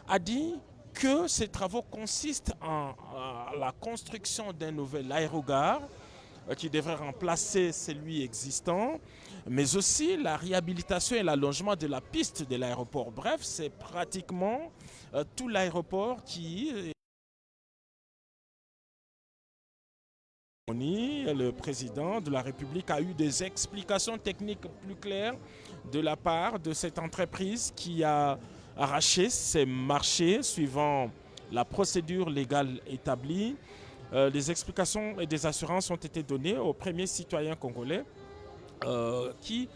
a dit que ces travaux consistent en la construction d'un nouvel aérogare qui devrait remplacer celui existant, mais aussi la réhabilitation et l'allongement de la piste de l'aéroport. Bref, c'est pratiquement tout l'aéroport qui est... Le président de la République a eu des explications techniques plus claires de la part de cette entreprise qui a arraché ces marchés suivant la procédure légale établie. Des explications et des assurances ont été données aux premiers citoyens congolais qui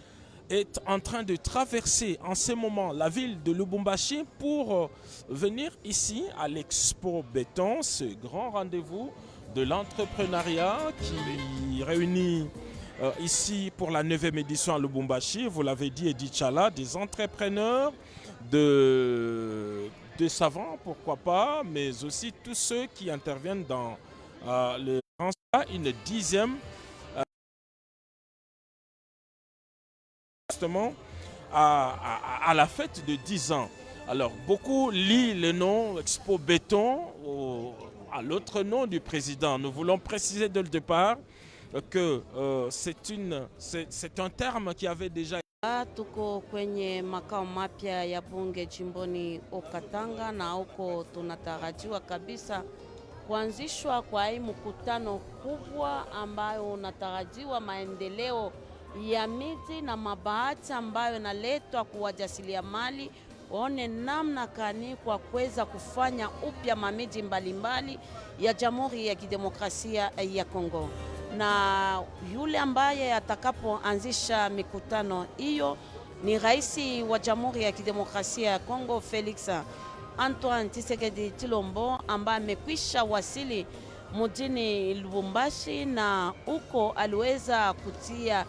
est en train de traverser en ce moment la ville de Lubumbashi pour venir ici à l'Expo Béton, ce grand rendez-vous de l'entrepreneuriat qui réunit ici pour la 9e édition à Lubumbashi, vous l'avez dit Edith Chala, des entrepreneurs, de savants, pourquoi pas, mais aussi tous ceux qui interviennent dans le une 10e justement à la fête de 10 ans. Alors beaucoup lient le nom Expo Béton à l'autre nom du président. Nous voulons préciser dès le départ que c'est un terme qui avait déjà... Tuko kwenye makao mapya ya bunge jimboni Okatanga na huko tunatarajiwa kabisa kuanzishwa kwa hii mkutano kubwa ambayo unatarajiwa maendeleo ya miji na mabahati ambayo naletwa kwa wajasiriamali waone namna kani kwa kuweza kufanya upya mamiji mbalimbali ya Jamhuri ya Kidemokrasia ya Kongo. Na yule ambaye atakapoanzisha mikutano hiyo ni Rais wa Jamhuri ya Kidemokrasia ya Kongo Felix Antoine Tshisekedi Tshilombo ambaye amekwisha wasili mjini Lubumbashi, na huko aliweza kutia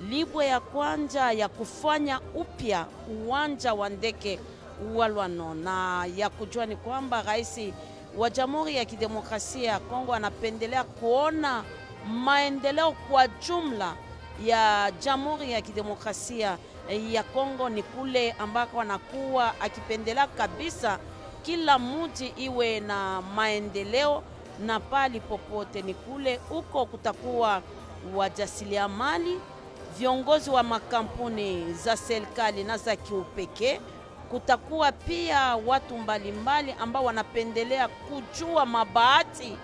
libwe ya kwanza ya kufanya upya uwanja wa ndege wa Lwano, na ya kujua ni kwamba Rais wa Jamhuri ya Kidemokrasia ya Kongo anapendelea kuona maendeleo kwa jumla ya Jamhuri ya Kidemokrasia ya Kongo ni kule ambako anakuwa akipendelea kabisa kila mji iwe na maendeleo, na pali popote ni kule huko kutakuwa wajasiriamali, viongozi wa makampuni za serikali na za kiupekee. Kutakuwa pia watu mbalimbali ambao wanapendelea kujua mabahati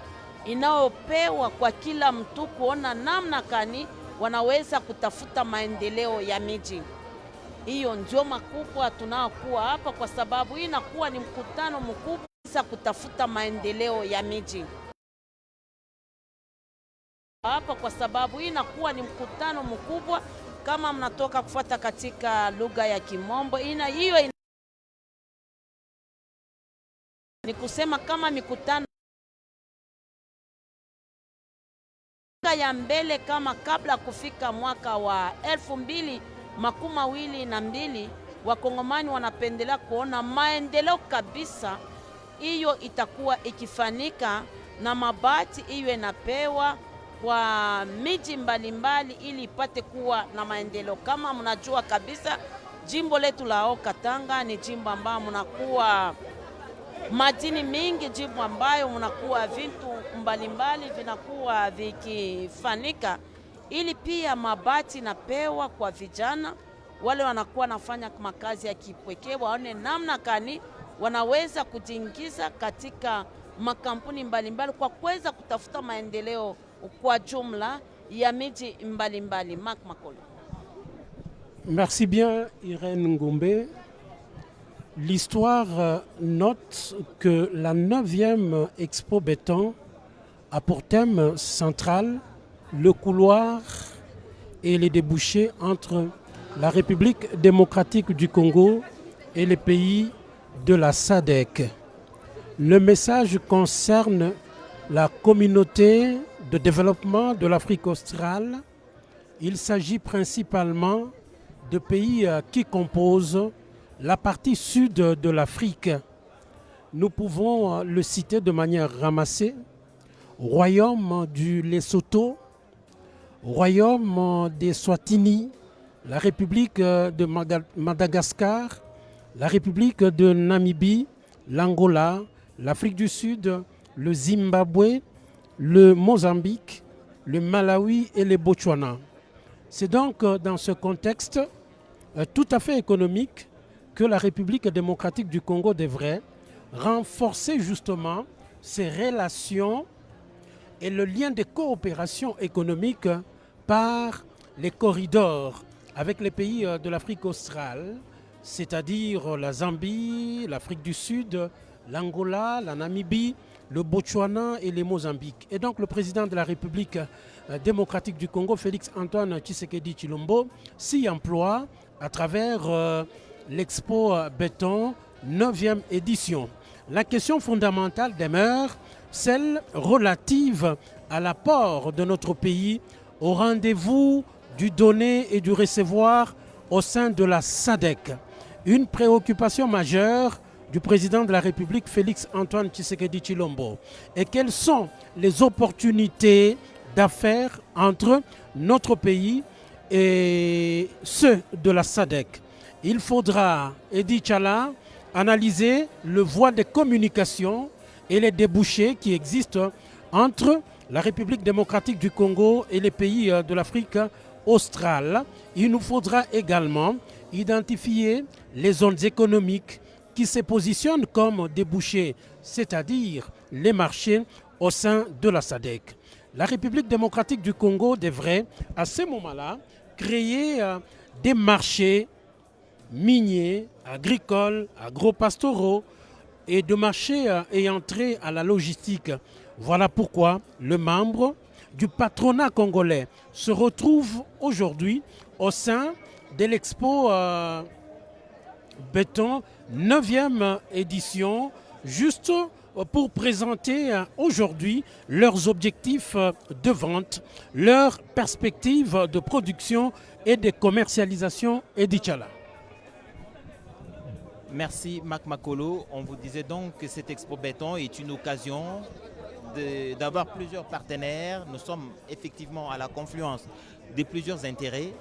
inayopewa kwa kila mtu, kuona namna kani wanaweza kutafuta maendeleo ya miji. Hiyo ndio makubwa tunaokuwa hapa, kwa sababu hii inakuwa ni mkutano mkubwa za kutafuta maendeleo ya miji. Hapa kwa sababu hii inakuwa ni mkutano mkubwa, kama mnatoka kufuata katika lugha ya Kimombo, hiyo ni kusema kama mikutano ya mbele, kama kabla kufika mwaka wa 2022 Wakongomani wanapendelea kuona maendeleo kabisa. Hiyo itakuwa ikifanyika na mabati hiyo inapewa kwa miji mbalimbali ili ipate kuwa na maendeleo. Kama mnajua kabisa jimbo letu la Okatanga ni jimbo ambalo mnakuwa madini mingi, jimbo ambayo mnakuwa vitu mbalimbali vinakuwa vikifanika, ili pia mabati napewa kwa vijana wale wanakuwa nafanya makazi ya kipekee, waone namna kani wanaweza kujiingiza katika makampuni mbalimbali kwa kuweza kutafuta maendeleo kwa jumla ya miji mbalimbali. Mark Makolo. Merci bien Irène Ngombe. L'histoire note que la 9e Expo Béton a pour thème central le couloir et les débouchés entre la République démocratique du Congo et les pays de la SADC. Le message concerne la communauté de développement de l'Afrique australe. Il s'agit principalement de pays qui composent la partie sud de l'Afrique. Nous pouvons le citer de manière ramassée: Royaume du Lesotho, Royaume des Swatini, la République de Madagascar, la République de Namibie, l'Angola, l'Afrique du Sud, le Zimbabwe, le Mozambique, le Malawi et le Botswana. C'est donc dans ce contexte tout à fait économique que la République démocratique du Congo devrait renforcer justement ses relations et le lien de coopération économique par les corridors avec les pays de l'Afrique australe, c'est-à-dire la Zambie, l'Afrique du Sud, l'Angola, la Namibie, le Botswana et le Mozambique. Et donc le président de la République démocratique du Congo, Félix Antoine Tshisekedi Tshilombo, s'y emploie à travers l'Expo Béton 9e édition. La question fondamentale demeure celle relative à l'apport de notre pays au rendez-vous du donner et du recevoir au sein de la SADC. Une préoccupation majeure du président de la République, Félix Antoine Tshisekedi Tshilombo. Et quelles sont les opportunités d'affaires entre notre pays et ceux de la SADC? Il faudra, Edi Tchala, analyser le voie de communication et les débouchés qui existent entre la République démocratique du Congo et les pays de l'Afrique australe. Il nous faudra également identifier les zones économiques qui se positionnent comme débouchés, c'est-à-dire les marchés au sein de la SADC. La République démocratique du Congo devrait, à ce moment-là, créer des marchés miniers, agricoles, agro-pastoraux et de marchés ayant trait à la logistique. Voilà pourquoi le membre du patronat congolais se retrouve aujourd'hui au sein de l'Expo Béton 9e édition, juste pour présenter aujourd'hui leurs objectifs de vente, leurs perspectives de production et de commercialisation. Edi Tchala. Merci Mac Makolo. On vous disait donc que cette Expo Béton est une occasion d'avoir plusieurs partenaires. Nous sommes effectivement à la confluence de plusieurs intérêts.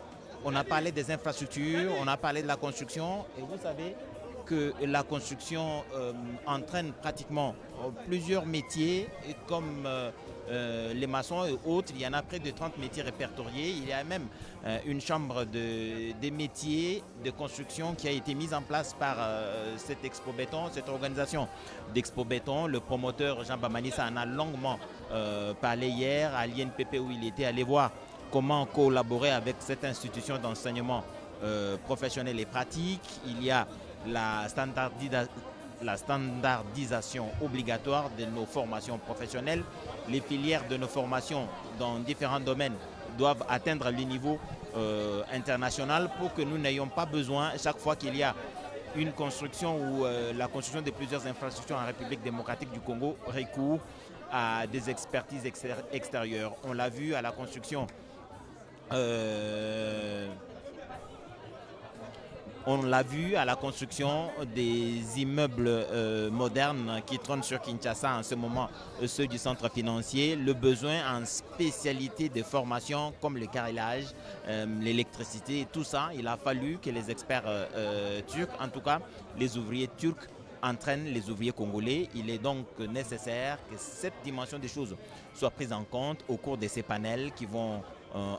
On a parlé des infrastructures, on a parlé de la construction et vous savez que la construction entraîne pratiquement plusieurs métiers comme les maçons et autres. Il y en a près de 30 métiers répertoriés. Il y a même une chambre des métiers de construction qui a été mise en place par cette Expo Béton, cette organisation d'Expo Béton. Le promoteur Jean Bamanissa en a longuement parlé hier à l'INPP où il était allé voir comment collaborer avec cette institution d'enseignement professionnel et pratique. Il y a la standardisation obligatoire de nos formations professionnelles. Les filières de nos formations dans différents domaines doivent atteindre le niveau international pour que nous n'ayons pas besoin, chaque fois qu'il y a une construction ou la construction de plusieurs infrastructures en République démocratique du Congo, recours à des expertises extérieures. On l'a vu à la construction des immeubles modernes qui trônent sur Kinshasa en ce moment, ceux du centre financier. Le besoin en spécialité de formation comme le carrelage, l'électricité, tout ça, il a fallu que les experts turcs, en tout cas les ouvriers turcs, entraînent les ouvriers congolais. Il est donc nécessaire que cette dimension des choses soit prise en compte au cours de ces panels qui vont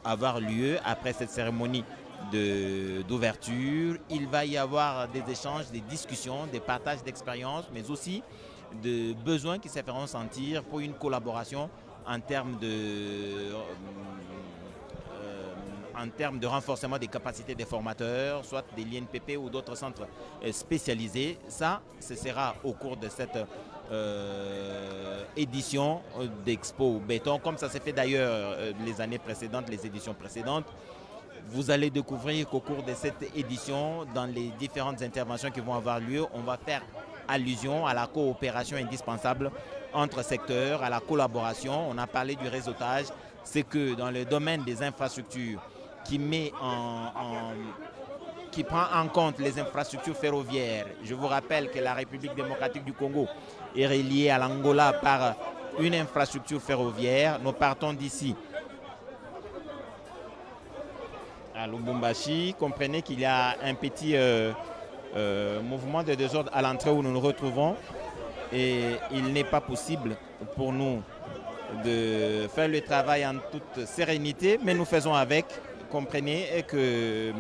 avoir lieu après cette cérémonie d'ouverture. Il va y avoir des échanges, des discussions, des partages d'expériences, mais aussi de besoins qui se feront sentir pour une collaboration en termes de renforcement des capacités des formateurs, soit des l'INPP ou d'autres centres spécialisés. Ça, ce sera au cours de cette édition d'Expo Béton, comme ça s'est fait d'ailleurs les années précédentes, les éditions précédentes. Vous allez découvrir qu'au cours de cette édition, dans les différentes interventions qui vont avoir lieu, on va faire allusion à la coopération indispensable entre secteurs, à la collaboration. On a parlé du réseautage. C'est que dans le domaine des infrastructures qui prend en compte les infrastructures ferroviaires. Je vous rappelle que la République démocratique du Congo est reliée à l'Angola par une infrastructure ferroviaire. Nous partons d'ici à Lubumbashi. Comprenez qu'il y a un petit mouvement de désordre à l'entrée où nous nous retrouvons. Et il n'est pas possible pour nous de faire le travail en toute sérénité, mais nous faisons avec. Comprenez que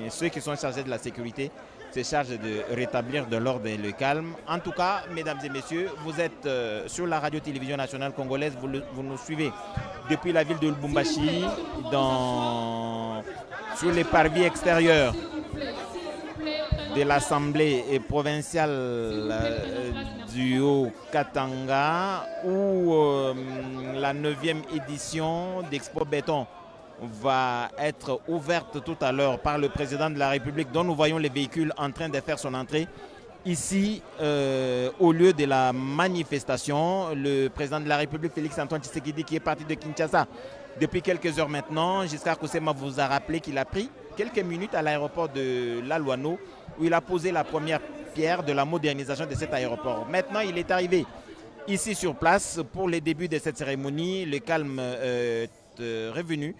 ceux qui sont chargés de la sécurité se chargent de rétablir de l'ordre et le calme. En tout cas, mesdames et messieurs, vous êtes sur la radio-télévision nationale congolaise, vous nous suivez depuis la ville de Lubumbashi, sur les parvis extérieurs de l'Assemblée provinciale du Haut-Katanga, où la 9e édition d'Expo Béton va être ouverte tout à l'heure par le président de la République, dont nous voyons les véhicules en train de faire son entrée. Ici, au lieu de la manifestation, le président de la République, Félix-Antoine Tshisekedi, qui est parti de Kinshasa depuis quelques heures maintenant, Giscard Koussema vous a rappelé qu'il a pris quelques minutes à l'aéroport de Lalouano, où il a posé la première pierre de la modernisation de cet aéroport. Maintenant, il est arrivé ici sur place pour les débuts de cette cérémonie. Le calme est revenu.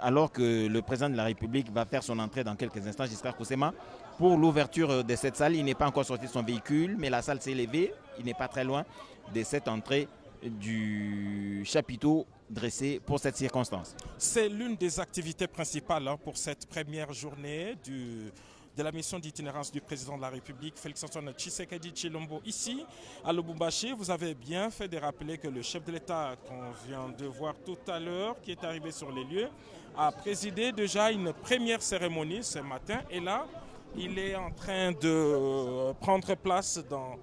Alors que le président de la République va faire son entrée dans quelques instants, Giscard Koussema, pour l'ouverture de cette salle. Il n'est pas encore sorti de son véhicule, mais la salle s'est élevée. Il n'est pas très loin de cette entrée du chapiteau dressé pour cette circonstance. C'est l'une des activités principales pour cette première journée de la mission d'itinérance du président de la République, Félix-Antoine Tshisekedi Tshilombo. Ici, à Lubumbashi, vous avez bien fait de rappeler que le chef de l'État, qu'on vient de voir tout à l'heure, qui est arrivé sur les lieux, a présidé déjà une première cérémonie ce matin. Et là, il est en train de prendre place dans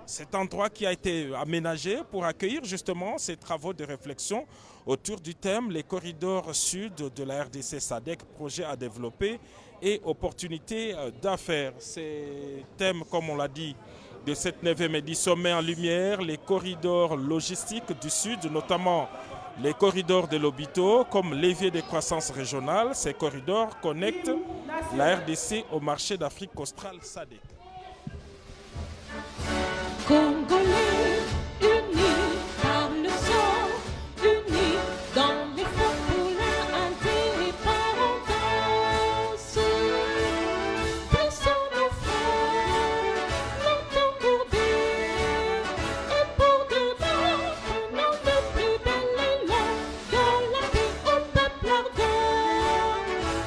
cet endroit qui a été aménagé pour accueillir justement ces travaux de réflexion autour du thème « Les corridors sud de la RDC SADC, projet à développer et opportunités d'affaires ». Ces thèmes, comme on l'a dit, de cette 9e édition met en lumière les corridors logistiques du sud, notamment les corridors de l'Obito comme levier de croissance régionale. Ces corridors connectent la RDC au marché d'Afrique australe SADC. Congolais unis par le sang, unis dans l'effort pour l'indépendance. Pressons nos frères, longtemps courbés, et pour demain, prenons le plus bel élan, dans la paix au peuple ardent.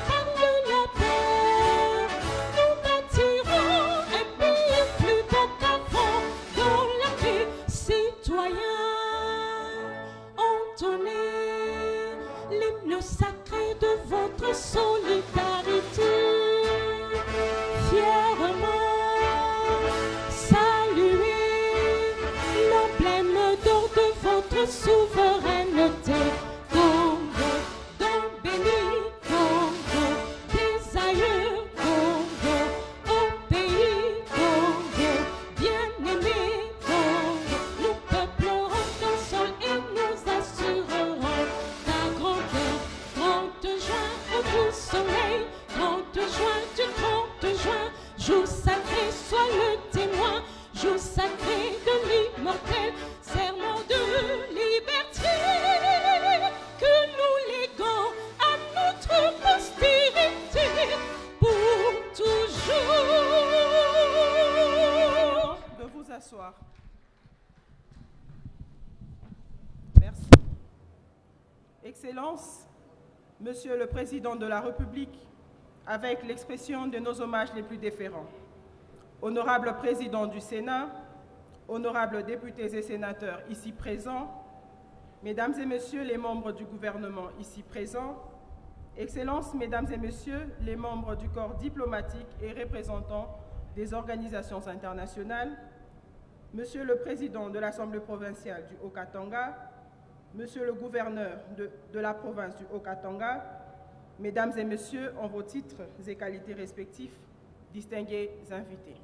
Par le labeur, nous bâtirons un pays plus beau qu'avant. Dans la paix, citoyens, entonnez l'hymne sacré de votre solidarité. Fièrement, saluez l'emblème d'or de votre souveraineté. Congo, don béni, Congo, des aïeux, Congo, au pays, Congo, bien-aimé, Congo, nous peuplerons ton sol et nous assurerons ta grandeur. 30 juin, au doux soleil, 30 juin, du 30 juin, jour sacré, sois le témoin, jour sacré de l'immortel serment de liberté que nous léguons à notre postérité pour toujours. De vous asseoir. Merci. Excellence, Monsieur le Président de la République, avec l'expression de nos hommages les plus déférents. Honorable Président du Sénat, honorables députés et sénateurs ici présents, Mesdames et Messieurs les membres du gouvernement ici présents, Excellences, Mesdames et Messieurs les membres du corps diplomatique et représentants des organisations internationales, Monsieur le Président de l'Assemblée provinciale du Haut-Katanga, Monsieur le Gouverneur de la province du Haut-Katanga, Mesdames et Messieurs, en vos titres et qualités respectifs, distingués invités.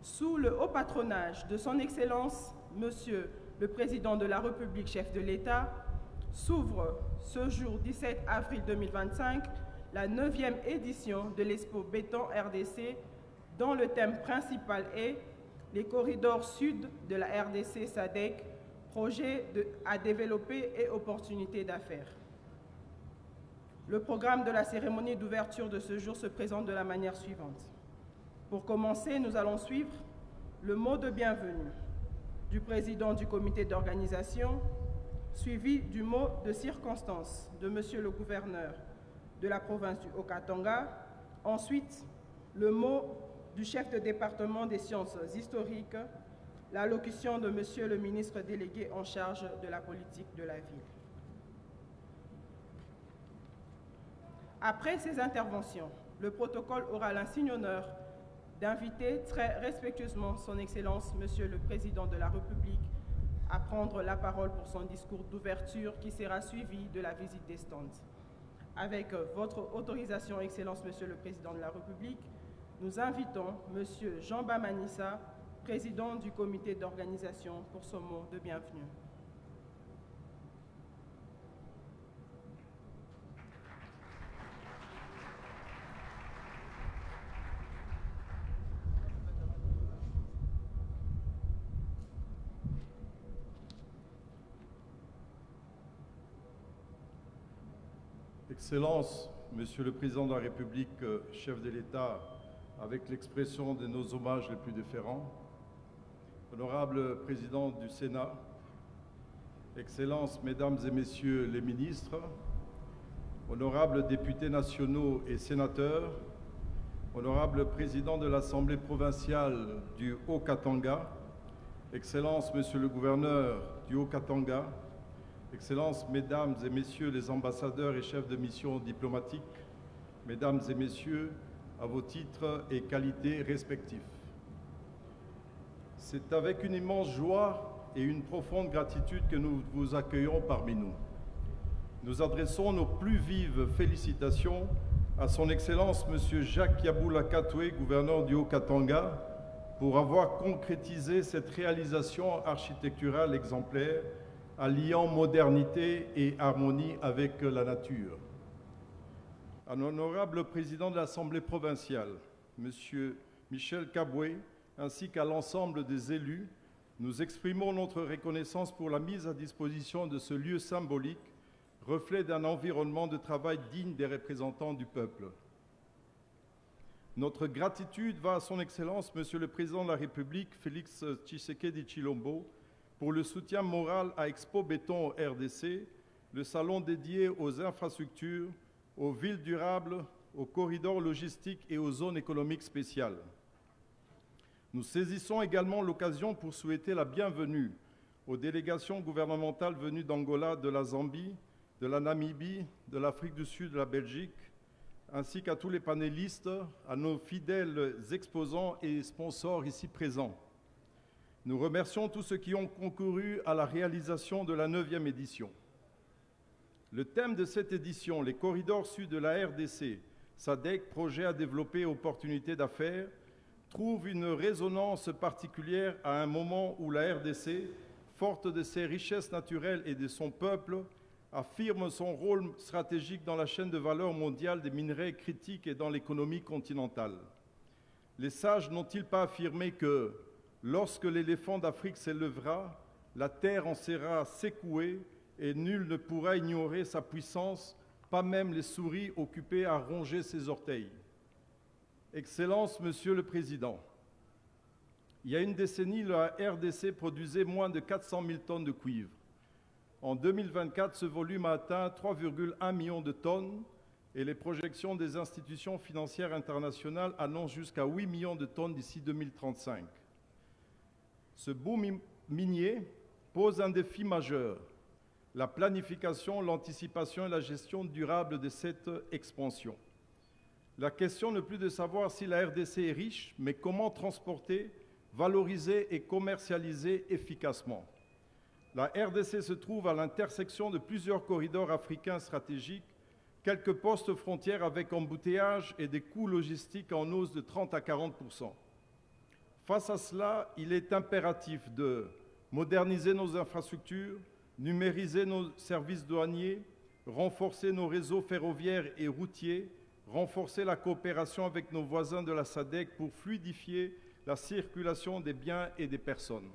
Sous le haut patronage de son Excellence, Monsieur le Président de la République, chef de l'État, s'ouvre ce jour 17 avril 2025 la 9e édition de l'Expo Béton RDC, dont le thème principal est « Les corridors sud de la RDC SADC, projet à développer et opportunités d'affaires ». Le programme de la cérémonie d'ouverture de ce jour se présente de la manière suivante. Pour commencer, nous allons suivre le mot de bienvenue du président du comité d'organisation, suivi du mot de circonstance de Monsieur le gouverneur de la province du Haut-Katanga. Ensuite, le mot du chef de département des sciences historiques, l'allocution de Monsieur le ministre délégué en charge de la politique de la ville. Après ces interventions, le protocole aura l'insigne honneur d'inviter très respectueusement son Excellence, Monsieur le Président de la République, à prendre la parole pour son discours d'ouverture qui sera suivi de la visite des stands. Avec votre autorisation, Excellence, Monsieur le Président de la République, nous invitons Monsieur Jean Bamanissa, Président du comité d'organisation, pour son mot de bienvenue. Excellences, Monsieur le Président de la République, chef de l'État, avec l'expression de nos hommages les plus déférents, Honorable Président du Sénat, Excellences, Mesdames et Messieurs les ministres, Honorables députés nationaux et sénateurs, Honorable Président de l'Assemblée provinciale du Haut-Katanga, Excellences, Monsieur le Gouverneur du Haut-Katanga, Excellences, Mesdames et Messieurs les ambassadeurs et chefs de mission diplomatique, Mesdames et Messieurs, à vos titres et qualités respectifs. C'est avec une immense joie et une profonde gratitude que nous vous accueillons parmi nous. Nous adressons nos plus vives félicitations à son Excellence Monsieur Jacques Yaboula Katoué, gouverneur du Haut-Katanga, pour avoir concrétisé cette réalisation architecturale exemplaire, alliant modernité et harmonie avec la nature. À l'honorable président de l'Assemblée provinciale, Monsieur Michel Kaboué, ainsi qu'à l'ensemble des élus, nous exprimons notre reconnaissance pour la mise à disposition de ce lieu symbolique, reflet d'un environnement de travail digne des représentants du peuple. Notre gratitude va à son Excellence, Monsieur le Président de la République, Félix Tshisekedi Tshilombo, pour le soutien moral à Expo Béton RDC, le salon dédié aux infrastructures, aux villes durables, aux corridors logistiques et aux zones économiques spéciales. Nous saisissons également l'occasion pour souhaiter la bienvenue aux délégations gouvernementales venues d'Angola, de la Zambie, de la Namibie, de l'Afrique du Sud, de la Belgique, ainsi qu'à tous les panélistes, à nos fidèles exposants et sponsors ici présents. Nous remercions tous ceux qui ont concouru à la réalisation de la 9e édition. Le thème de cette édition, les corridors sud de la RDC, SADC, projet à développer opportunités d'affaires, trouve une résonance particulière à un moment où la RDC, forte de ses richesses naturelles et de son peuple, affirme son rôle stratégique dans la chaîne de valeur mondiale des minerais critiques et dans l'économie continentale. Les sages n'ont-ils pas affirmé que lorsque l'éléphant d'Afrique s'élèvera, la terre en sera secouée et nul ne pourra ignorer sa puissance, pas même les souris occupées à ronger ses orteils. Excellence, Monsieur le Président, il y a une décennie, la RDC produisait moins de 400 000 tonnes de cuivre. En 2024, ce volume a atteint 3,1 millions de tonnes et les projections des institutions financières internationales annoncent jusqu'à 8 millions de tonnes d'ici 2035. Ce boom minier pose un défi majeur, la planification, l'anticipation et la gestion durable de cette expansion. La question n'est plus de savoir si la RDC est riche, mais comment transporter, valoriser et commercialiser efficacement. La RDC se trouve à l'intersection de plusieurs corridors africains stratégiques, quelques postes frontières avec embouteillage et des coûts logistiques en hausse de 30 à 40%. Face à cela, il est impératif de moderniser nos infrastructures, numériser nos services douaniers, renforcer nos réseaux ferroviaires et routiers, renforcer la coopération avec nos voisins de la SADC pour fluidifier la circulation des biens et des personnes.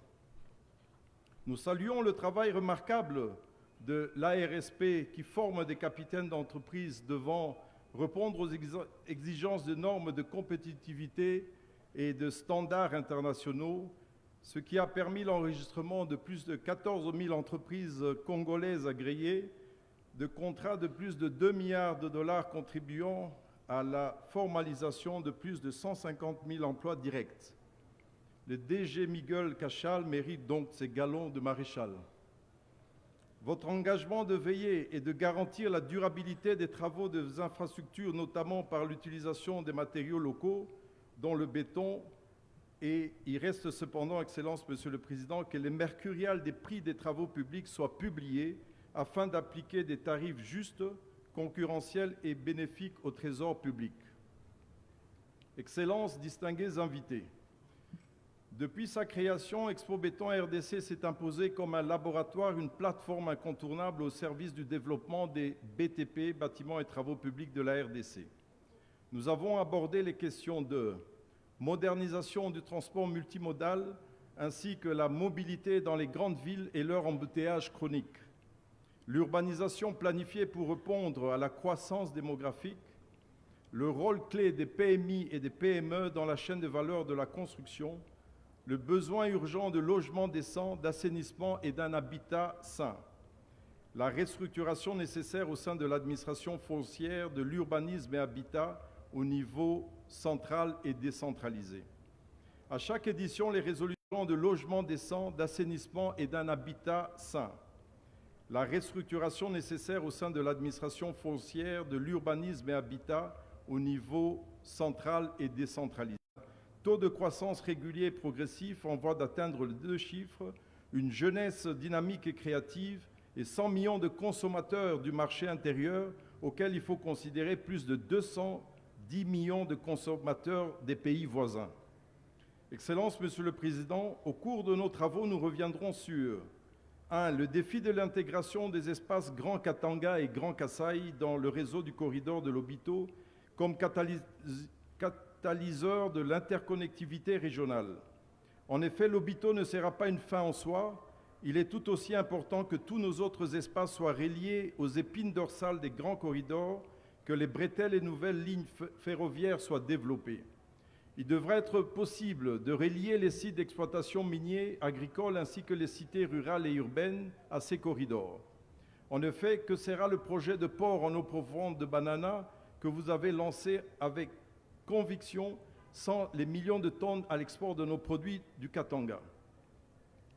Nous saluons le travail remarquable de l'ARSP qui forment des capitaines d'entreprise devant répondre aux exigences de normes de compétitivité et de standards internationaux, ce qui a permis l'enregistrement de plus de 14 000 entreprises congolaises agréées, de contrats de plus de 2 milliards de dollars contribuant à la formalisation de plus de 150 000 emplois directs. Le DG Miguel Cachal mérite donc ses galons de maréchal. Votre engagement de veiller et de garantir la durabilité des travaux des infrastructures, notamment par l'utilisation des matériaux locaux, dont le béton, et il reste cependant, Excellence, Monsieur le Président, que les mercuriales des prix des travaux publics soient publiés afin d'appliquer des tarifs justes, concurrentiels et bénéfiques au Trésor public. Excellences, distingués invités, depuis sa création, Expo Béton RDC s'est imposé comme un laboratoire, une plateforme incontournable au service du développement des BTP, bâtiments et travaux publics de la RDC. Nous avons abordé les questions de modernisation du transport multimodal ainsi que la mobilité dans les grandes villes et leur embouteillage chronique, l'urbanisation planifiée pour répondre à la croissance démographique, le rôle clé des PMI et des PME dans la chaîne de valeur de la construction, le besoin urgent de logements décents, d'assainissement et d'un habitat sain, la restructuration nécessaire au sein de l'administration foncière, de l'urbanisme et habitat au niveau central et décentralisé. À chaque édition, les résolutions de logements décents, d'assainissement et d'un habitat sain, la restructuration nécessaire au sein de l'administration foncière, de l'urbanisme et habitat au niveau central et décentralisé. Taux de croissance régulier et progressif en voie d'atteindre les 2 chiffres, une jeunesse dynamique et créative et 100 millions de consommateurs du marché intérieur auquel il faut considérer plus de 210 millions de consommateurs des pays voisins. Excellences, Monsieur le Président, au cours de nos travaux, nous reviendrons sur 1. Le défi de l'intégration des espaces Grand Katanga et Grand Kasaï dans le réseau du corridor de Lobito comme catalyseur de l'interconnectivité régionale. En effet, Lobito ne sera pas une fin en soi, il est tout aussi important que tous nos autres espaces soient reliés aux épines dorsales des grands corridors, que les bretelles et nouvelles lignes ferroviaires soient développées. Il devrait être possible de relier les sites d'exploitation miniers, agricoles ainsi que les cités rurales et urbaines à ces corridors. En effet, que sera le projet de port en eau profonde de Banana que vous avez lancé avec conviction sans les millions de tonnes à l'export de nos produits du Katanga?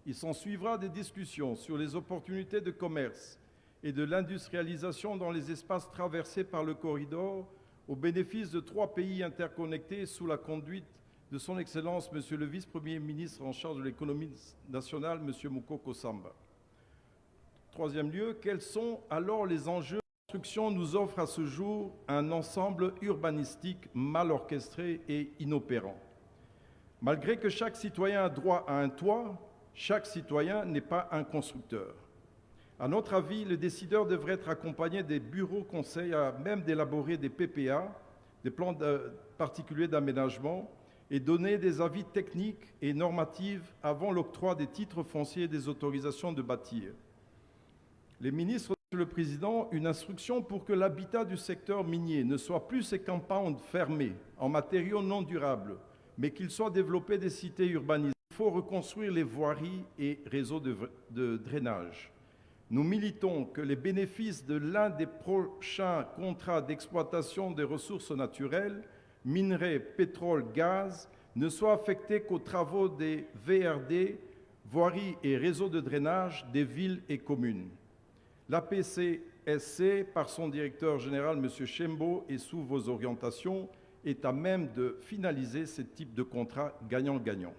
Il s'en suivra des discussions sur les opportunités de commerce et de l'industrialisation dans les espaces traversés par le corridor au bénéfice de 3 pays interconnectés sous la conduite de son Excellence, Monsieur le Vice-Premier ministre en charge de l'économie nationale, Monsieur Mukoko Samba. Troisième lieu, quels sont alors les enjeux? La construction nous offre à ce jour un ensemble urbanistique mal orchestré et inopérant. Malgré que chaque citoyen a droit à un toit, chaque citoyen n'est pas un constructeur. À notre avis, les décideurs devraient être accompagnés des bureaux conseils à même d'élaborer des PPA, des plans particuliers d'aménagement, et donner des avis techniques et normatifs avant l'octroi des titres fonciers et des autorisations de bâtir. Les ministres, Monsieur le Président, une instruction pour que l'habitat du secteur minier ne soit plus ces compounds fermés en matériaux non durables, mais qu'il soit développé des cités urbanisées. Il faut reconstruire les voiries et réseaux de drainage. Nous militons que les bénéfices de l'un des prochains contrats d'exploitation des ressources naturelles, minerais, pétrole, gaz, ne soient affectés qu'aux travaux des VRD, voiries et réseaux de drainage des villes et communes. L'APCSC, par son directeur général, M. Chembo, et sous vos orientations, est à même de finaliser ce type de contrat gagnant-gagnant.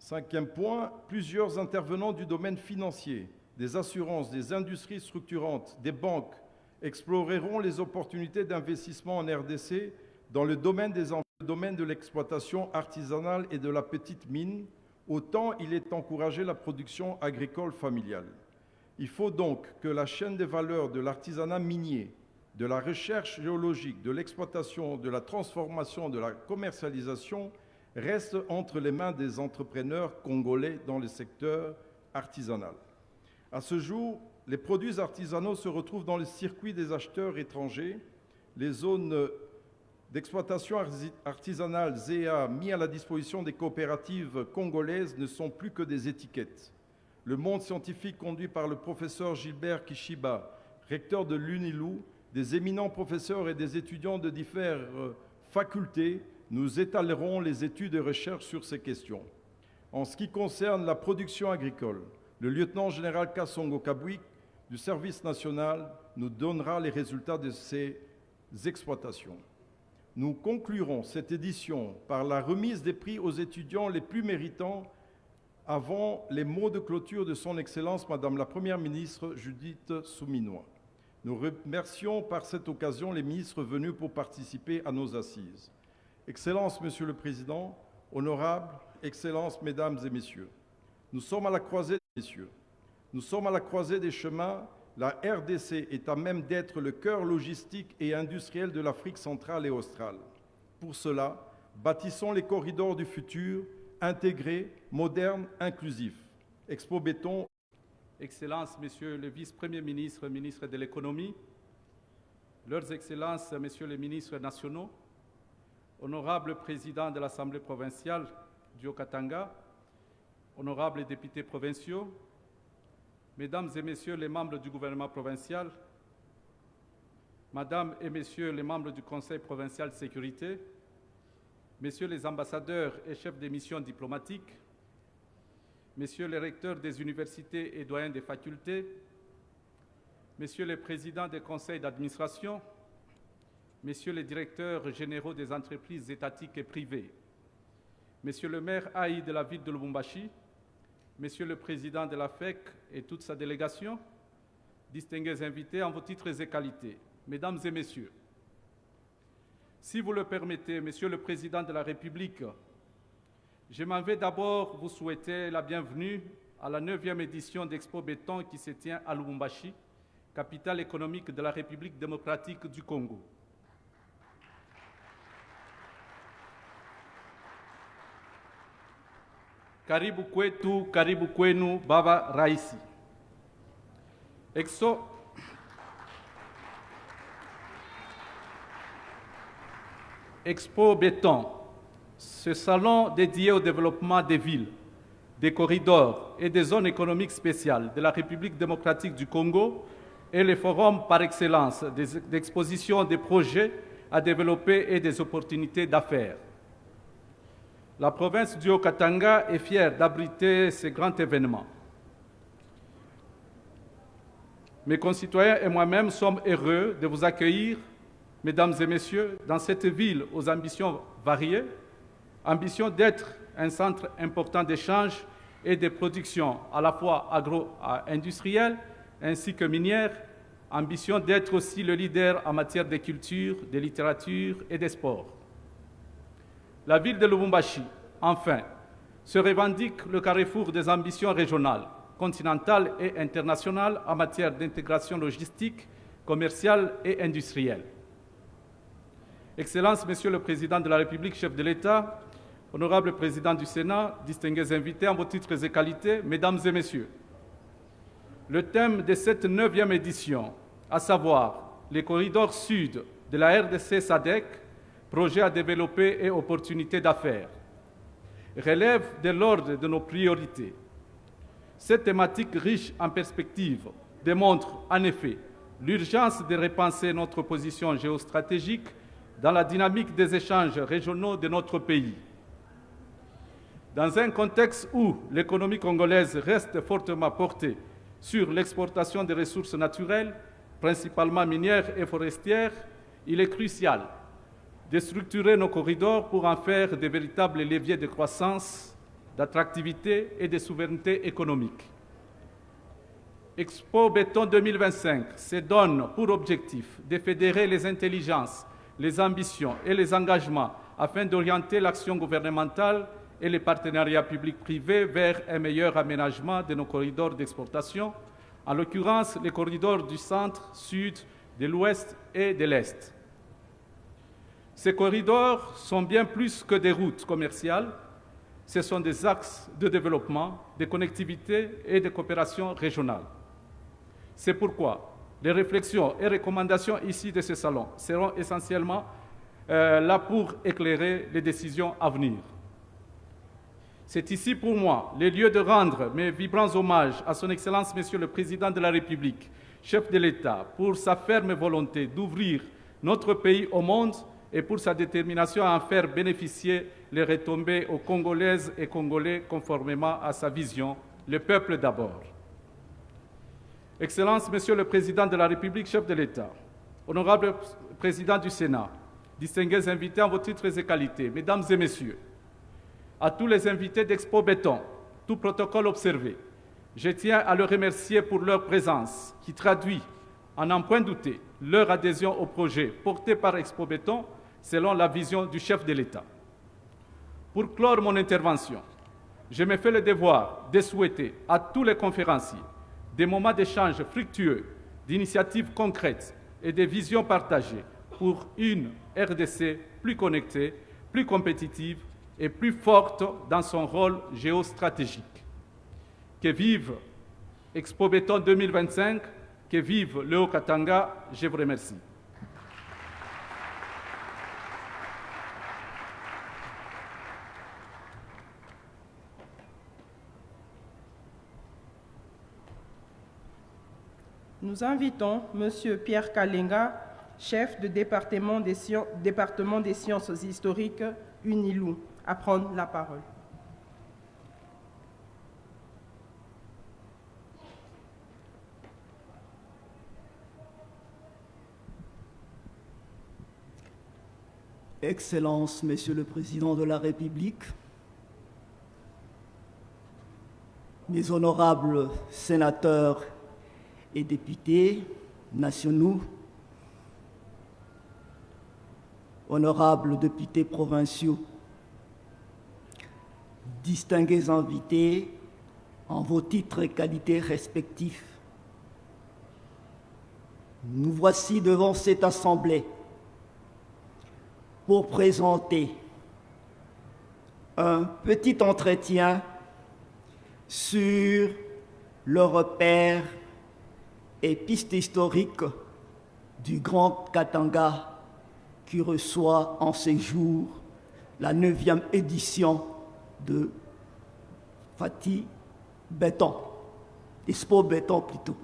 5e point, plusieurs intervenants du domaine financier, des assurances, des industries structurantes, des banques exploreront les opportunités d'investissement en RDC dans le domaine de l'exploitation artisanale et de la petite mine, autant il est encouragé la production agricole familiale. Il faut donc que la chaîne des valeurs de l'artisanat minier, de la recherche géologique, de l'exploitation, de la transformation, de la commercialisation reste entre les mains des entrepreneurs congolais dans le secteur artisanal. À ce jour, les produits artisanaux se retrouvent dans le circuit des acheteurs étrangers. Les zones d'exploitation artisanale ZEA mises à la disposition des coopératives congolaises ne sont plus que des étiquettes. Le monde scientifique conduit par le professeur Gilbert Kishiba, recteur de l'UNILU, des éminents professeurs et des étudiants de diverses facultés, nous étalerons les études et recherches sur ces questions. En ce qui concerne la production agricole, le lieutenant-général Kassongo Kabwik du service national nous donnera les résultats de ces exploitations. Nous conclurons cette édition par la remise des prix aux étudiants les plus méritants avant les mots de clôture de son Excellence Madame la Première ministre Judith Souminois. Nous remercions par cette occasion les ministres venus pour participer à nos assises. Excellence, Monsieur le Président, honorables, Excellences, Mesdames et Messieurs, nous sommes à la croisée des chemins. La RDC est à même d'être le cœur logistique et industriel de l'Afrique centrale et australe. Pour cela, bâtissons les corridors du futur, intégrés, modernes, inclusifs. Expo Béton. Excellences, Messieurs le Vice-Premier ministre, ministre de l'Économie, Leurs Excellences, Messieurs les ministres nationaux, honorables présidents de l'Assemblée provinciale du Haut-Katanga, honorables députés provinciaux, Mesdames et Messieurs les membres du gouvernement provincial, Mesdames et Messieurs les membres du Conseil provincial de sécurité, Messieurs les ambassadeurs et chefs des missions diplomatiques, Messieurs les recteurs des universités et doyens des facultés, Messieurs les présidents des conseils d'administration, Messieurs les directeurs généraux des entreprises étatiques et privées, Monsieur le maire Haï de la ville de Lubumbashi, Monsieur le Président de la FEC et toute sa délégation, distingués invités en vos titres et qualités, Mesdames et Messieurs, si vous le permettez, Monsieur le Président de la République, je m'en vais d'abord vous souhaiter la bienvenue à la 9e édition d'Expo Béton qui se tient à Lubumbashi, capitale économique de la République démocratique du Congo. Karibu kwetu, karibu kwenu, Baba Raisi. Expo Béton, ce salon dédié au développement des villes, des corridors et des zones économiques spéciales de la République démocratique du Congo est le forum par excellence d'exposition des projets à développer et des opportunités d'affaires. La province du Haut-Katanga est fière d'abriter ce grand événement. Mes concitoyens et moi-même sommes heureux de vous accueillir, Mesdames et Messieurs, dans cette ville aux ambitions variées, ambition d'être un centre important d'échange et de production à la fois agro-industrielle ainsi que minière, ambition d'être aussi le leader en matière de culture, de littérature et de sport. La ville de Lubumbashi, enfin, se revendique le carrefour des ambitions régionales, continentales et internationales en matière d'intégration logistique, commerciale et industrielle. Excellences, Monsieur le Président de la République, chef de l'État, honorable Président du Sénat, distingués invités en vos titres et qualités, Mesdames et Messieurs, le thème de cette 9e édition, à savoir les corridors sud de la RDC SADC, projets à développer et opportunités d'affaires, relève de l'ordre de nos priorités. Cette thématique riche en perspectives démontre en effet l'urgence de repenser notre position géostratégique dans la dynamique des échanges régionaux de notre pays. Dans un contexte où l'économie congolaise reste fortement portée sur l'exportation des ressources naturelles, principalement minières et forestières, il est crucial de structurer nos corridors pour en faire de véritables leviers de croissance, d'attractivité et de souveraineté économique. Expo Béton 2025 se donne pour objectif de fédérer les intelligences, les ambitions et les engagements afin d'orienter l'action gouvernementale et les partenariats publics-privés vers un meilleur aménagement de nos corridors d'exportation, en l'occurrence les corridors du centre, sud, de l'ouest et de l'est. Ces corridors sont bien plus que des routes commerciales, ce sont des axes de développement, de connectivité et de coopération régionale. C'est pourquoi les réflexions et recommandations ici de ce salon seront essentiellement là pour éclairer les décisions à venir. C'est ici pour moi le lieu de rendre mes vibrants hommages à son Excellence Monsieur le Président de la République, chef de l'État, pour sa ferme volonté d'ouvrir notre pays au monde et pour sa détermination à en faire bénéficier les retombées aux Congolaises et Congolais conformément à sa vision, le peuple d'abord. Excellence, Monsieur le Président de la République, chef de l'État, honorable Président du Sénat, distingués invités en vos titres et qualités, Mesdames et Messieurs, à tous les invités d'Expo Béton, tout protocole observé, je tiens à les remercier pour leur présence qui traduit, en n'en point douter, leur adhésion au projet porté par Expo Béton selon la vision du chef de l'État. Pour clore mon intervention, je me fais le devoir de souhaiter à tous les conférenciers des moments d'échange fructueux, d'initiatives concrètes et de visions partagées pour une RDC plus connectée, plus compétitive et plus forte dans son rôle géostratégique. Que vive Expo Béton 2025, que vive le Haut-Katanga, je vous remercie. Nous invitons M. Pierre Kalenga, chef de département des sciences historiques UNILU, à prendre la parole. Excellences, Monsieur le Président de la République, mes honorables sénateurs et députés nationaux, honorables députés provinciaux, distingués invités en vos titres et qualités respectifs, nous voici devant cette assemblée pour présenter un petit entretien sur le repère et piste historique du Grand Katanga qui reçoit en ces jours la 9e édition de Fati Béton, Expo Béton plutôt.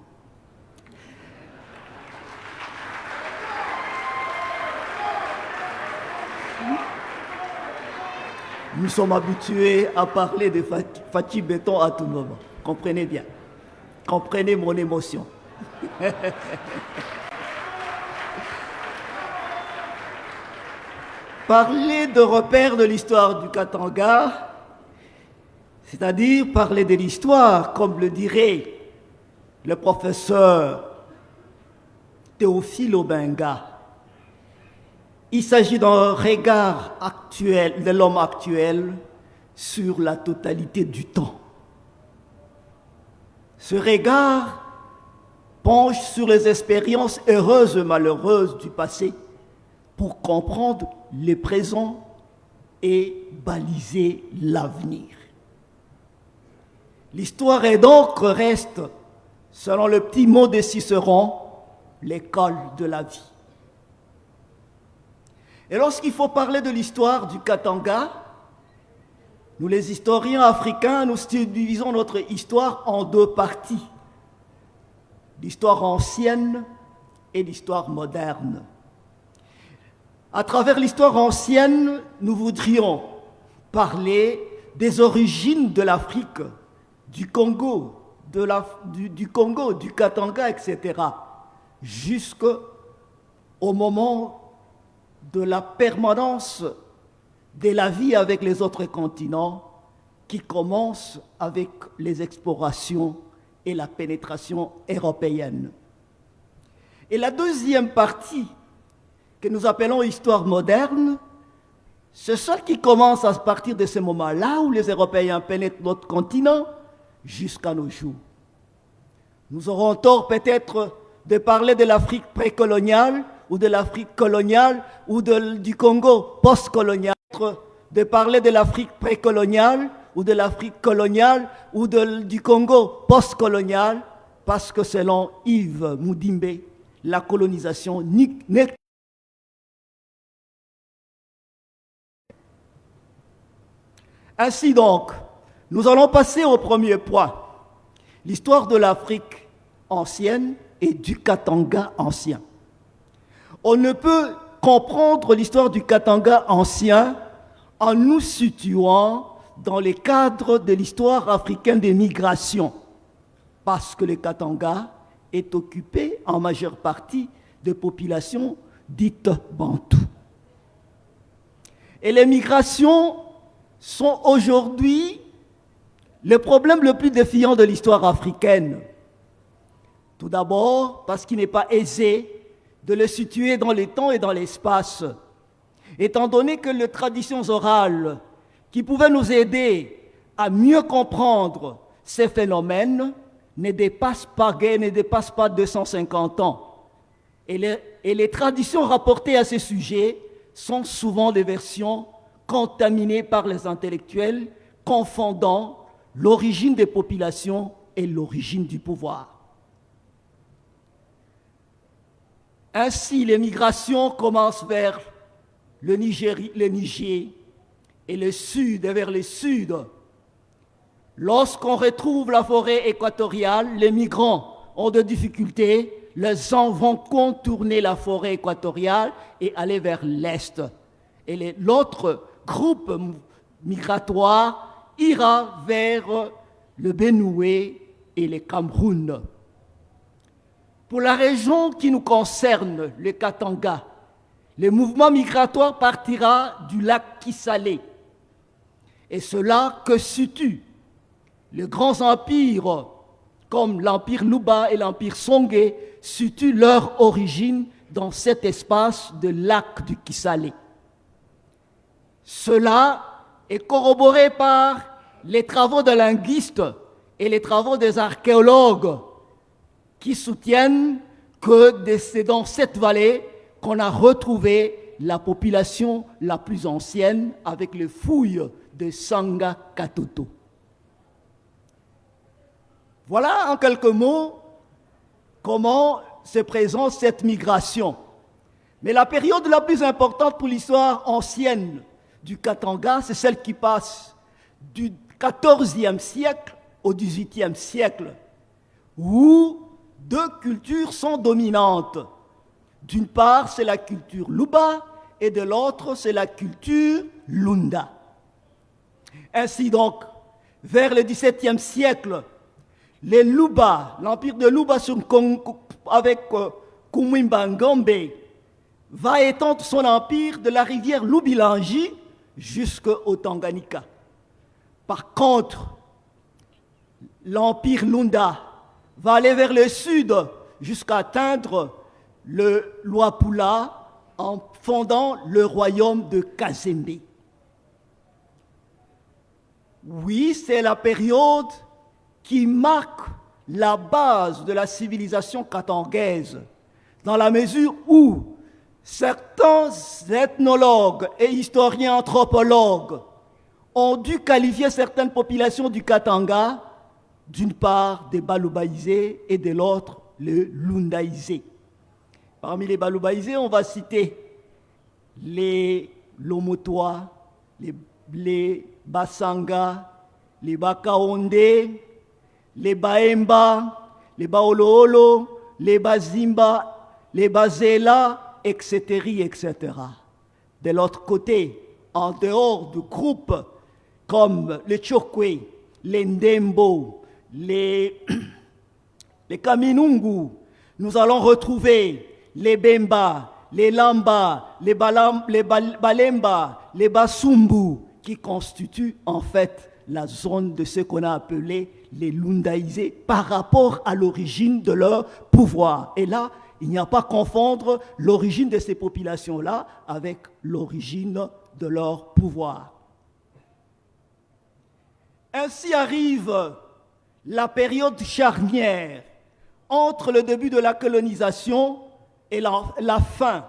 Nous sommes habitués à parler de Fati Béton à tout moment. Comprenez bien. Comprenez mon émotion. Parler de repères de l'histoire du Katanga, c'est-à-dire parler de l'histoire, comme le dirait le professeur Théophile Obenga. Il s'agit d'un regard actuel, de l'homme actuel, sur la totalité du temps. Ce regard penche sur les expériences heureuses et malheureuses du passé pour comprendre le présent et baliser l'avenir. L'histoire est donc reste, selon le petit mot de Cicéron, l'école de la vie. Et lorsqu'il faut parler de l'histoire du Katanga, nous les historiens africains, nous divisons notre histoire en deux parties. L'histoire ancienne et l'histoire moderne. À travers l'histoire ancienne, nous voudrions parler des origines de l'Afrique, du Congo, du Congo, du Katanga, etc., jusqu'au moment de la permanence de la vie avec les autres continents qui commence avec les explorations et la pénétration européenne. Et la deuxième partie, que nous appelons histoire moderne, c'est celle qui commence à partir de ce moment-là où les Européens pénètrent notre continent jusqu'à nos jours. Nous aurons tort peut-être de parler de l'Afrique précoloniale ou de l'Afrique coloniale ou du Congo post-colonial, de parler de l'Afrique précoloniale ou de l'Afrique coloniale ou du Congo post-colonial, parce que selon Yves Moudimbe, la colonisation n'est. Ainsi donc, nous allons passer au premier point, l'histoire de l'Afrique ancienne et du Katanga ancien. On ne peut comprendre l'histoire du Katanga ancien en nous situant dans les cadres de l'histoire africaine des migrations, parce que le Katanga est occupé en majeure partie de populations dites bantoues. Et les migrations sont aujourd'hui le problème le plus défiant de l'histoire africaine. Tout d'abord, parce qu'il n'est pas aisé de le situer dans le temps et dans l'espace, étant donné que les traditions orales qui pouvaient nous aider à mieux comprendre ces phénomènes ne dépassent pas 250 ans. Et les traditions rapportées à ces sujets sont souvent des versions contaminées par les intellectuels, confondant l'origine des populations et l'origine du pouvoir. Ainsi, les migrations commencent vers le Niger et le sud, et vers le sud. Lorsqu'on retrouve la forêt équatoriale, les migrants ont de difficultés, les uns vont contourner la forêt équatoriale et aller vers l'est. Et l'autre groupe migratoire ira vers le Benoué et le Cameroun. Pour la région qui nous concerne, le Katanga, le mouvement migratoire partira du lac Kisale. Et cela que situent les grands empires comme l'empire Luba et l'empire Songé situent leur origine dans cet espace de lac du Kisale. Cela est corroboré par les travaux de linguistes et les travaux des archéologues qui soutiennent que c'est dans cette vallée qu'on a retrouvé la population la plus ancienne avec les fouilles de Sanga Katoto. Voilà en quelques mots comment se présente cette migration. Mais la période la plus importante pour l'histoire ancienne du Katanga, c'est celle qui passe du XIVe siècle au XVIIIe siècle, où deux cultures sont dominantes. D'une part, c'est la culture Luba et de l'autre, c'est la culture Lunda. Ainsi donc, vers le XVIIe siècle, les Luba, l'empire de Luba avec Kumwimba Ngombe, va étendre son empire de la rivière Lubilangi jusqu'au Tanganyika. Par contre, l'empire Lunda va aller vers le sud jusqu'à atteindre le Luapula en fondant le royaume de Kazembe. Oui, c'est la période qui marque la base de la civilisation katangaise, dans la mesure où certains ethnologues et historiens anthropologues ont dû qualifier certaines populations du Katanga, d'une part des Baloubaïsés et de l'autre les Lundaïsés. Parmi les Baloubaïsés, on va citer les Lomotois, les Basanga, les Bakaonde, les Baemba, les Baololo, les Bazimba, les Bazela, etc., etc. De l'autre côté, en dehors du groupe comme les Chokwe, les Ndembo, les Kaminungu, nous allons retrouver les Bemba, les Lamba, les Balemba, les Basumbu, qui constituent en fait la zone de ce qu'on a appelé les Lundaïsés par rapport à l'origine de leur pouvoir. Et là, il n'y a pas à confondre l'origine de ces populations-là avec l'origine de leur pouvoir. Ainsi arrive la période charnière entre le début de la colonisation et la fin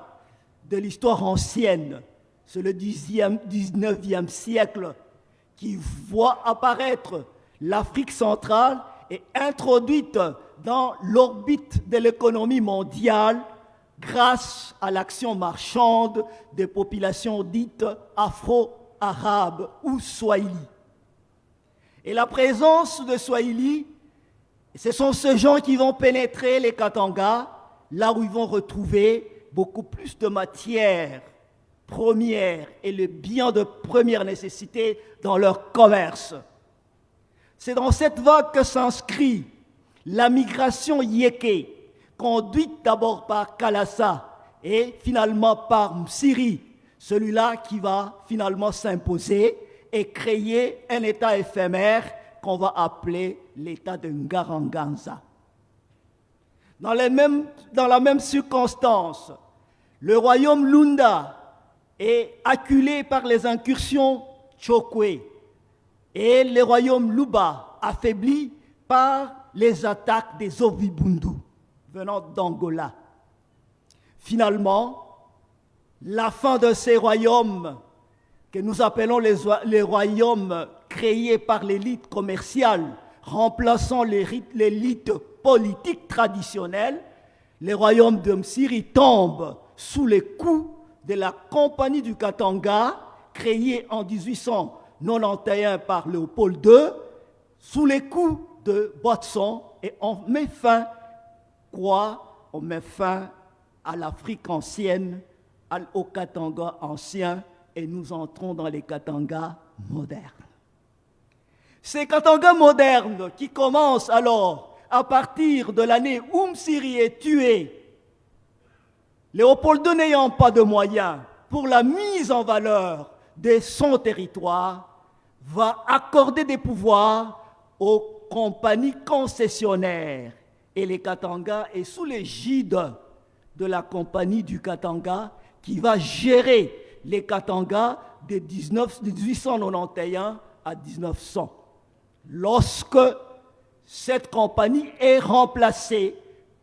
de l'histoire ancienne. C'est le 19e siècle qui voit apparaître l'Afrique centrale et introduite dans l'orbite de l'économie mondiale grâce à l'action marchande des populations dites afro-arabes ou swahili. Et la présence de swahili, ce sont ces gens qui vont pénétrer les Katanga, là où ils vont retrouver beaucoup plus de matières premières et les biens de première nécessité dans leur commerce. C'est dans cette vague que s'inscrit la migration yéké, conduite d'abord par Kalassa et finalement par Msiri, celui-là qui va finalement s'imposer et créer un État éphémère qu'on va appeler l'État de Ngaranganza. Dans la même circonstance, le royaume Lunda est acculé par les incursions Chokwe et le royaume Luba affaibli par les attaques des Ovibundu venant d'Angola. Finalement, la fin de ces royaumes que nous appelons les royaumes créés par l'élite commerciale, remplaçant l'élite politique traditionnelle, les royaumes de Msiri tombent sous les coups de la Compagnie du Katanga, créée en 1891 par Léopold II, sous les coups de Botson, et on met fin à l'Afrique ancienne, au Katanga ancien, et nous entrons dans les Katanga modernes. Ces Katanga modernes qui commencent alors à partir de l'année où Msiri est tué, Léopold II n'ayant pas de moyens pour la mise en valeur de son territoire, va accorder des pouvoirs aux compagnies concessionnaires. Et les Katanga est sous l'égide de la Compagnie du Katanga qui va gérer les Katanga de 1891 à 1900. Lorsque cette compagnie est remplacée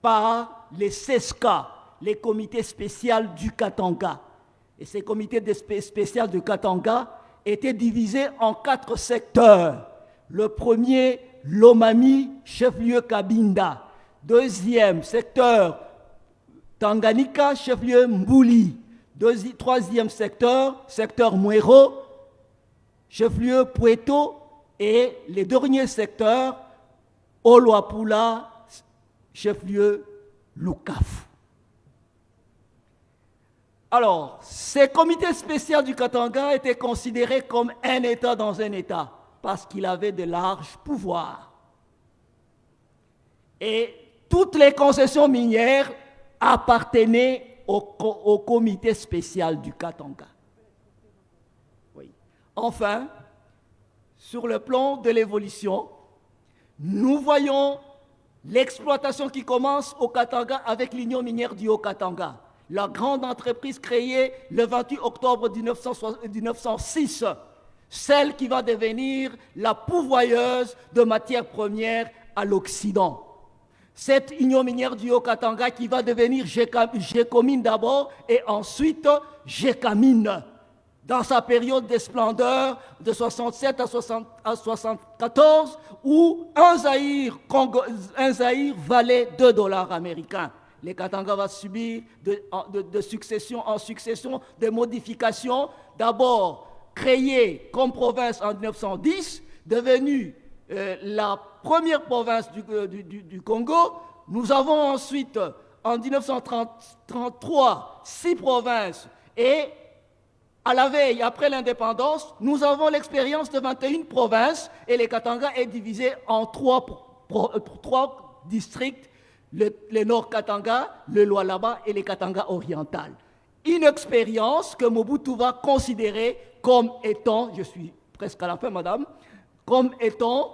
par les CESCA, les comités spéciaux du Katanga. Et ces comités spéciaux du Katanga étaient divisés en 4 secteurs. Le premier, Lomami, chef-lieu Kabinda. Deuxième secteur, Tanganyika, chef-lieu Mbouli. Troisième secteur, secteur Mwero, chef-lieu Pueto. Et les derniers secteurs, Oluapula, chef-lieu Lukafu. Alors, ces comités spéciaux du Katanga étaient considérés comme un État dans un État, parce qu'il avait de larges pouvoirs. Et toutes les concessions minières appartenaient au comité spécial du Katanga. Oui. Enfin, sur le plan de l'évolution, nous voyons l'exploitation qui commence au Katanga avec l'Union minière du Haut-Katanga, la grande entreprise créée le 28 octobre 1906, celle qui va devenir la pourvoyeuse de matières premières à l'Occident. Cette Union minière du Haut-Katanga qui va devenir Gécomine d'abord et ensuite Gécamine, dans sa période de splendeur de 67 à 74, où un Zaïre valait $2 américains. Les Katanga vont subir de succession en succession des modifications. D'abord créée comme province en 1910, devenue la première province du Congo. Nous avons ensuite, en 1933, 6 provinces et à la veille, après l'indépendance, nous avons l'expérience de 21 provinces et les Katanga est divisé en 3 districts, le Nord Katanga, le Lualaba et les Katanga oriental. Une expérience que Mobutu va considérer comme étant, je suis presque à la fin madame, comme étant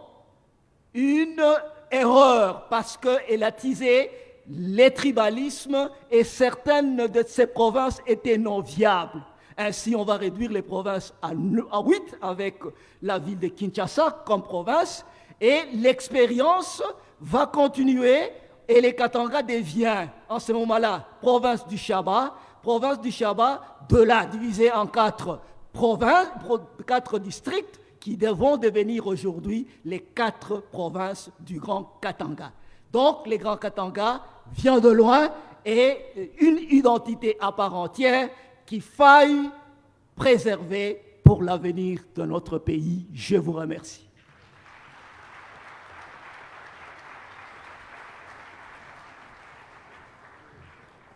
une erreur parce qu'elle a teasé les tribalismes et certaines de ces provinces étaient non viables. Ainsi, on va réduire les provinces à 8 avec la ville de Kinshasa comme province et l'expérience va continuer et les Katanga devient en ce moment-là province du Shaba, de là divisée en 4 provinces, 4 districts qui vont devenir aujourd'hui les 4 provinces du Grand Katanga. Donc, les Grands Katanga vient de loin et une identité à part entière qu'il faille préserver pour l'avenir de notre pays. Je vous remercie.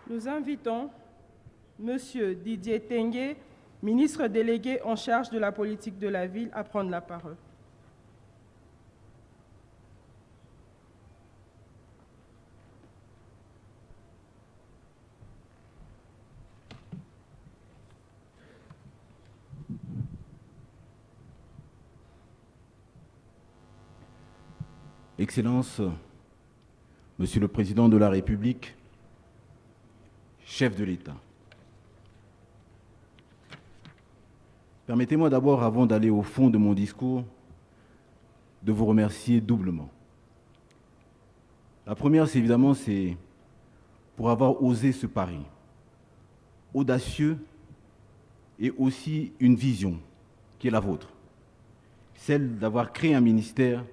Nous invitons M. Didier Tengue, ministre délégué en charge de la politique de la ville, à prendre la parole. Excellences, Monsieur le Président de la République, chef de l'État. Permettez-moi d'abord, avant d'aller au fond de mon discours, de vous remercier doublement. La première, c'est évidemment, c'est pour avoir osé ce pari, audacieux et aussi une vision qui est la vôtre, celle d'avoir créé un ministère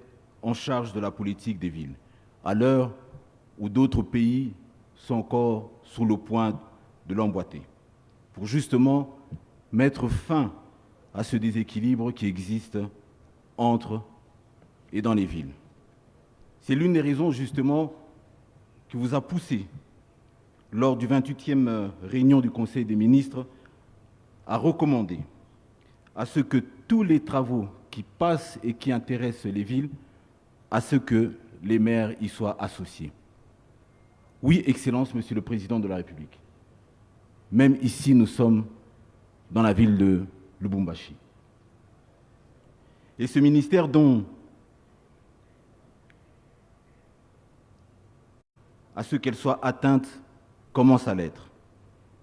en charge de la politique des villes, à l'heure où d'autres pays sont encore sur le point de l'emboîter, pour justement mettre fin à ce déséquilibre qui existe entre et dans les villes. C'est l'une des raisons justement qui vous a poussé, lors du 28e réunion du Conseil des ministres, à recommander à ce que tous les travaux qui passent et qui intéressent les villes, à ce que les maires y soient associés. Oui, Excellence, Monsieur le Président de la République. Même ici, nous sommes dans la ville de Lubumbashi. Et ce ministère dont, à ce qu'elle soit atteinte, commence à l'être.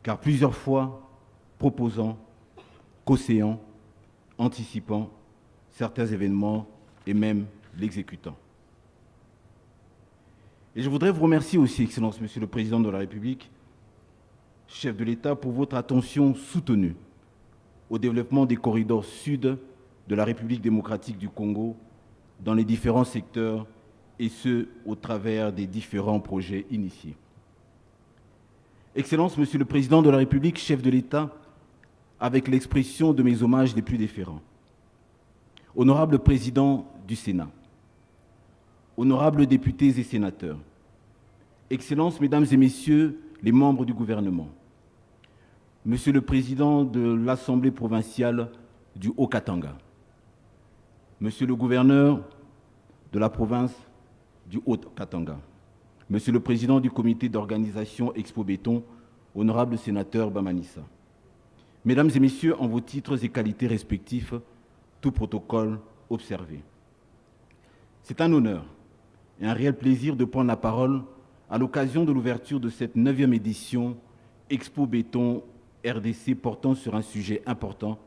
Car plusieurs fois, proposant, conseillant, anticipant certains événements et même l'exécutant. Et je voudrais vous remercier aussi, Excellence, Monsieur le Président de la République, chef de l'État, pour votre attention soutenue au développement des corridors sud de la République démocratique du Congo dans les différents secteurs, et ce, au travers des différents projets initiés. Excellence, Monsieur le Président de la République, chef de l'État, avec l'expression de mes hommages les plus déférents. Honorable Président du Sénat, honorables députés et sénateurs, Excellences, Mesdames et Messieurs les membres du gouvernement, Monsieur le Président de l'Assemblée provinciale du Haut-Katanga, Monsieur le Gouverneur de la province du Haut-Katanga, Monsieur le Président du Comité d'organisation Expo Béton, honorable sénateur Bamanissa, Mesdames et Messieurs, en vos titres et qualités respectifs, tout protocole observé. C'est un honneur et un réel plaisir de prendre la parole à l'occasion de l'ouverture de cette 9e édition Expo Béton RDC portant sur un sujet important,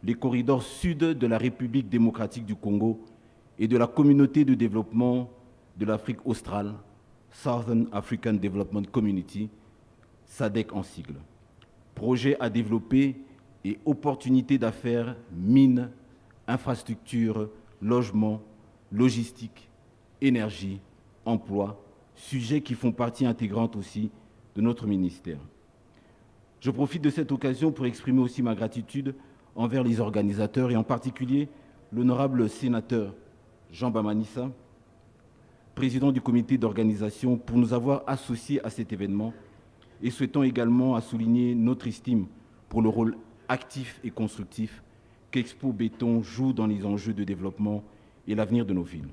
les corridors sud de la République démocratique du Congo et de la communauté de développement de l'Afrique australe, Southern African Development Community, SADC en sigle. Projet à développer et opportunités d'affaires, mines, infrastructures, logements, logistique, énergie, emploi, sujets qui font partie intégrante aussi de notre ministère. Je profite de cette occasion pour exprimer aussi ma gratitude envers les organisateurs et en particulier l'honorable sénateur Jean Bamanissa, président du comité d'organisation, pour nous avoir associés à cet événement et souhaitons également à souligner notre estime pour le rôle actif et constructif qu'Expo Béton joue dans les enjeux de développement et l'avenir de nos villes.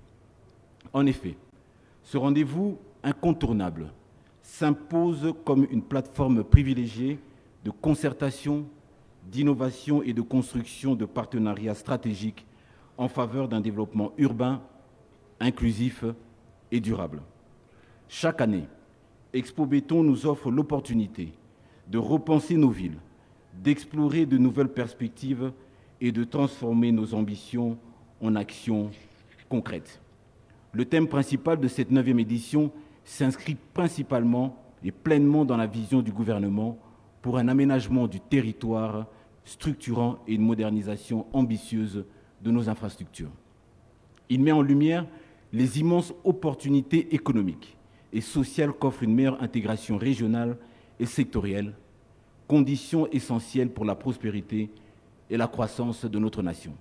En effet, ce rendez-vous incontournable s'impose comme une plateforme privilégiée de concertation, d'innovation et de construction de partenariats stratégiques en faveur d'un développement urbain, inclusif et durable. Chaque année, Expo Béton nous offre l'opportunité de repenser nos villes, d'explorer de nouvelles perspectives et de transformer nos ambitions en actions concrètes. Le thème principal de cette 9e édition s'inscrit principalement et pleinement dans la vision du gouvernement pour un aménagement du territoire structurant et une modernisation ambitieuse de nos infrastructures. Il met en lumière les immenses opportunités économiques et sociales qu'offre une meilleure intégration régionale et sectorielle, condition essentielle pour la prospérité et la croissance de notre nation.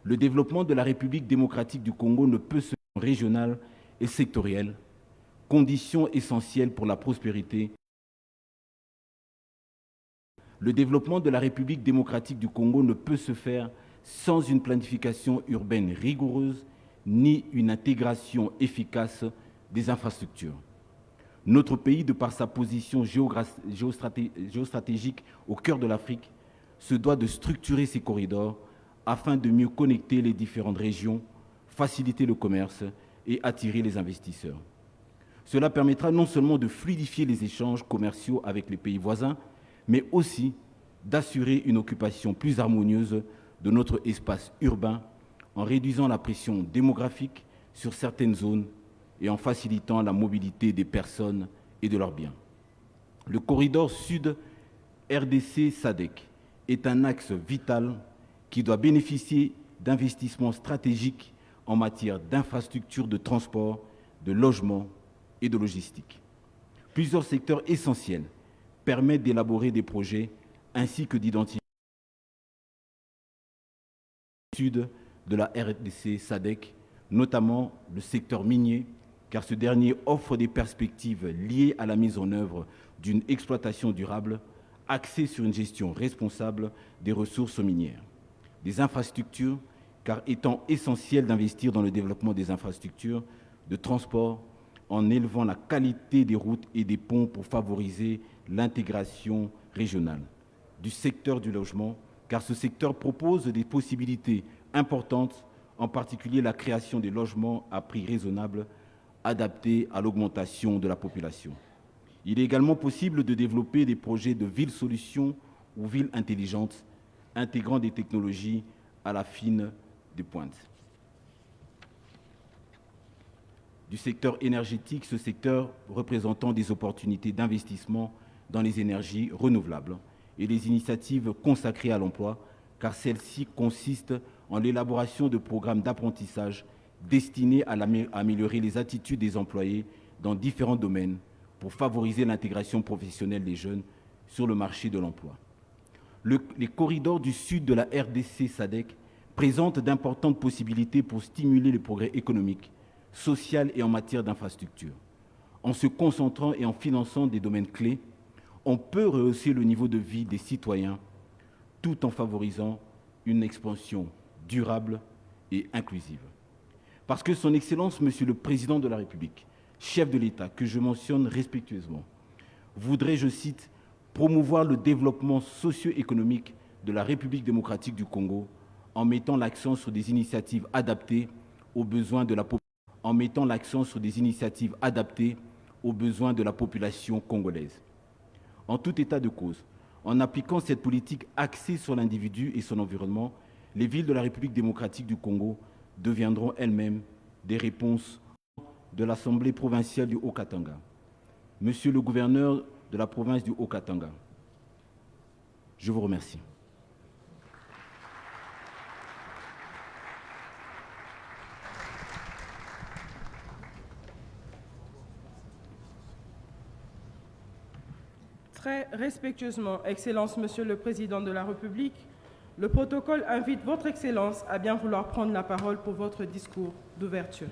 Le développement de la République démocratique du Congo ne peut se faire régional et sectoriel, condition essentielle pour la prospérité. Le développement de la République démocratique du Congo ne peut se faire sans une planification urbaine rigoureuse ni une intégration efficace des infrastructures. Notre pays, de par sa position géostratégique au cœur de l'Afrique, se doit de structurer ces corridors afin de mieux connecter les différentes régions, faciliter le commerce et attirer les investisseurs. Cela permettra non seulement de fluidifier les échanges commerciaux avec les pays voisins, mais aussi d'assurer une occupation plus harmonieuse de notre espace urbain en réduisant la pression démographique sur certaines zones et en facilitant la mobilité des personnes et de leurs biens. Le corridor sud RDC-SADC est un axe vital qui doit bénéficier d'investissements stratégiques en matière d'infrastructures de transport, de logement et de logistique. Plusieurs secteurs essentiels permettent d'élaborer des projets ainsi que d'identifier le sud de la RDC-SADC, notamment le secteur minier, car ce dernier offre des perspectives liées à la mise en œuvre d'une exploitation durable axée sur une gestion responsable des ressources minières. Des infrastructures, car étant essentiel d'investir dans le développement des infrastructures de transport en élevant la qualité des routes et des ponts pour favoriser l'intégration régionale. Du secteur du logement, car ce secteur propose des possibilités importantes, en particulier la création des logements à prix raisonnable adaptés à l'augmentation de la population. Il est également possible de développer des projets de ville-solutions ou villes intelligentes, intégrant des technologies à la fine de pointe. Du secteur énergétique, ce secteur représentant des opportunités d'investissement dans les énergies renouvelables et les initiatives consacrées à l'emploi, car celles-ci consistent en l'élaboration de programmes d'apprentissage destinés à améliorer les attitudes des employés dans différents domaines pour favoriser l'intégration professionnelle des jeunes sur le marché de l'emploi. Les corridors du sud de la RDC-SADC présentent d'importantes possibilités pour stimuler le progrès économique, social et en matière d'infrastructure. En se concentrant et en finançant des domaines clés, on peut rehausser le niveau de vie des citoyens tout en favorisant une expansion durable et inclusive. Parce que son Excellence, Monsieur le Président de la République, chef de l'État, que je mentionne respectueusement, voudrait, je cite, promouvoir le développement socio-économique de la République démocratique du Congo en mettant l'accent sur des initiatives adaptées aux besoins de la population congolaise. En tout état de cause, en appliquant cette politique axée sur l'individu et son environnement, les villes de la République démocratique du Congo deviendront elles-mêmes des réponses de l'Assemblée provinciale du Haut-Katanga. Monsieur le gouverneur de la province du Haut-Katanga, je vous remercie. Très respectueusement, Excellence, Monsieur le Président de la République, le protocole invite Votre Excellence à bien vouloir prendre la parole pour votre discours d'ouverture.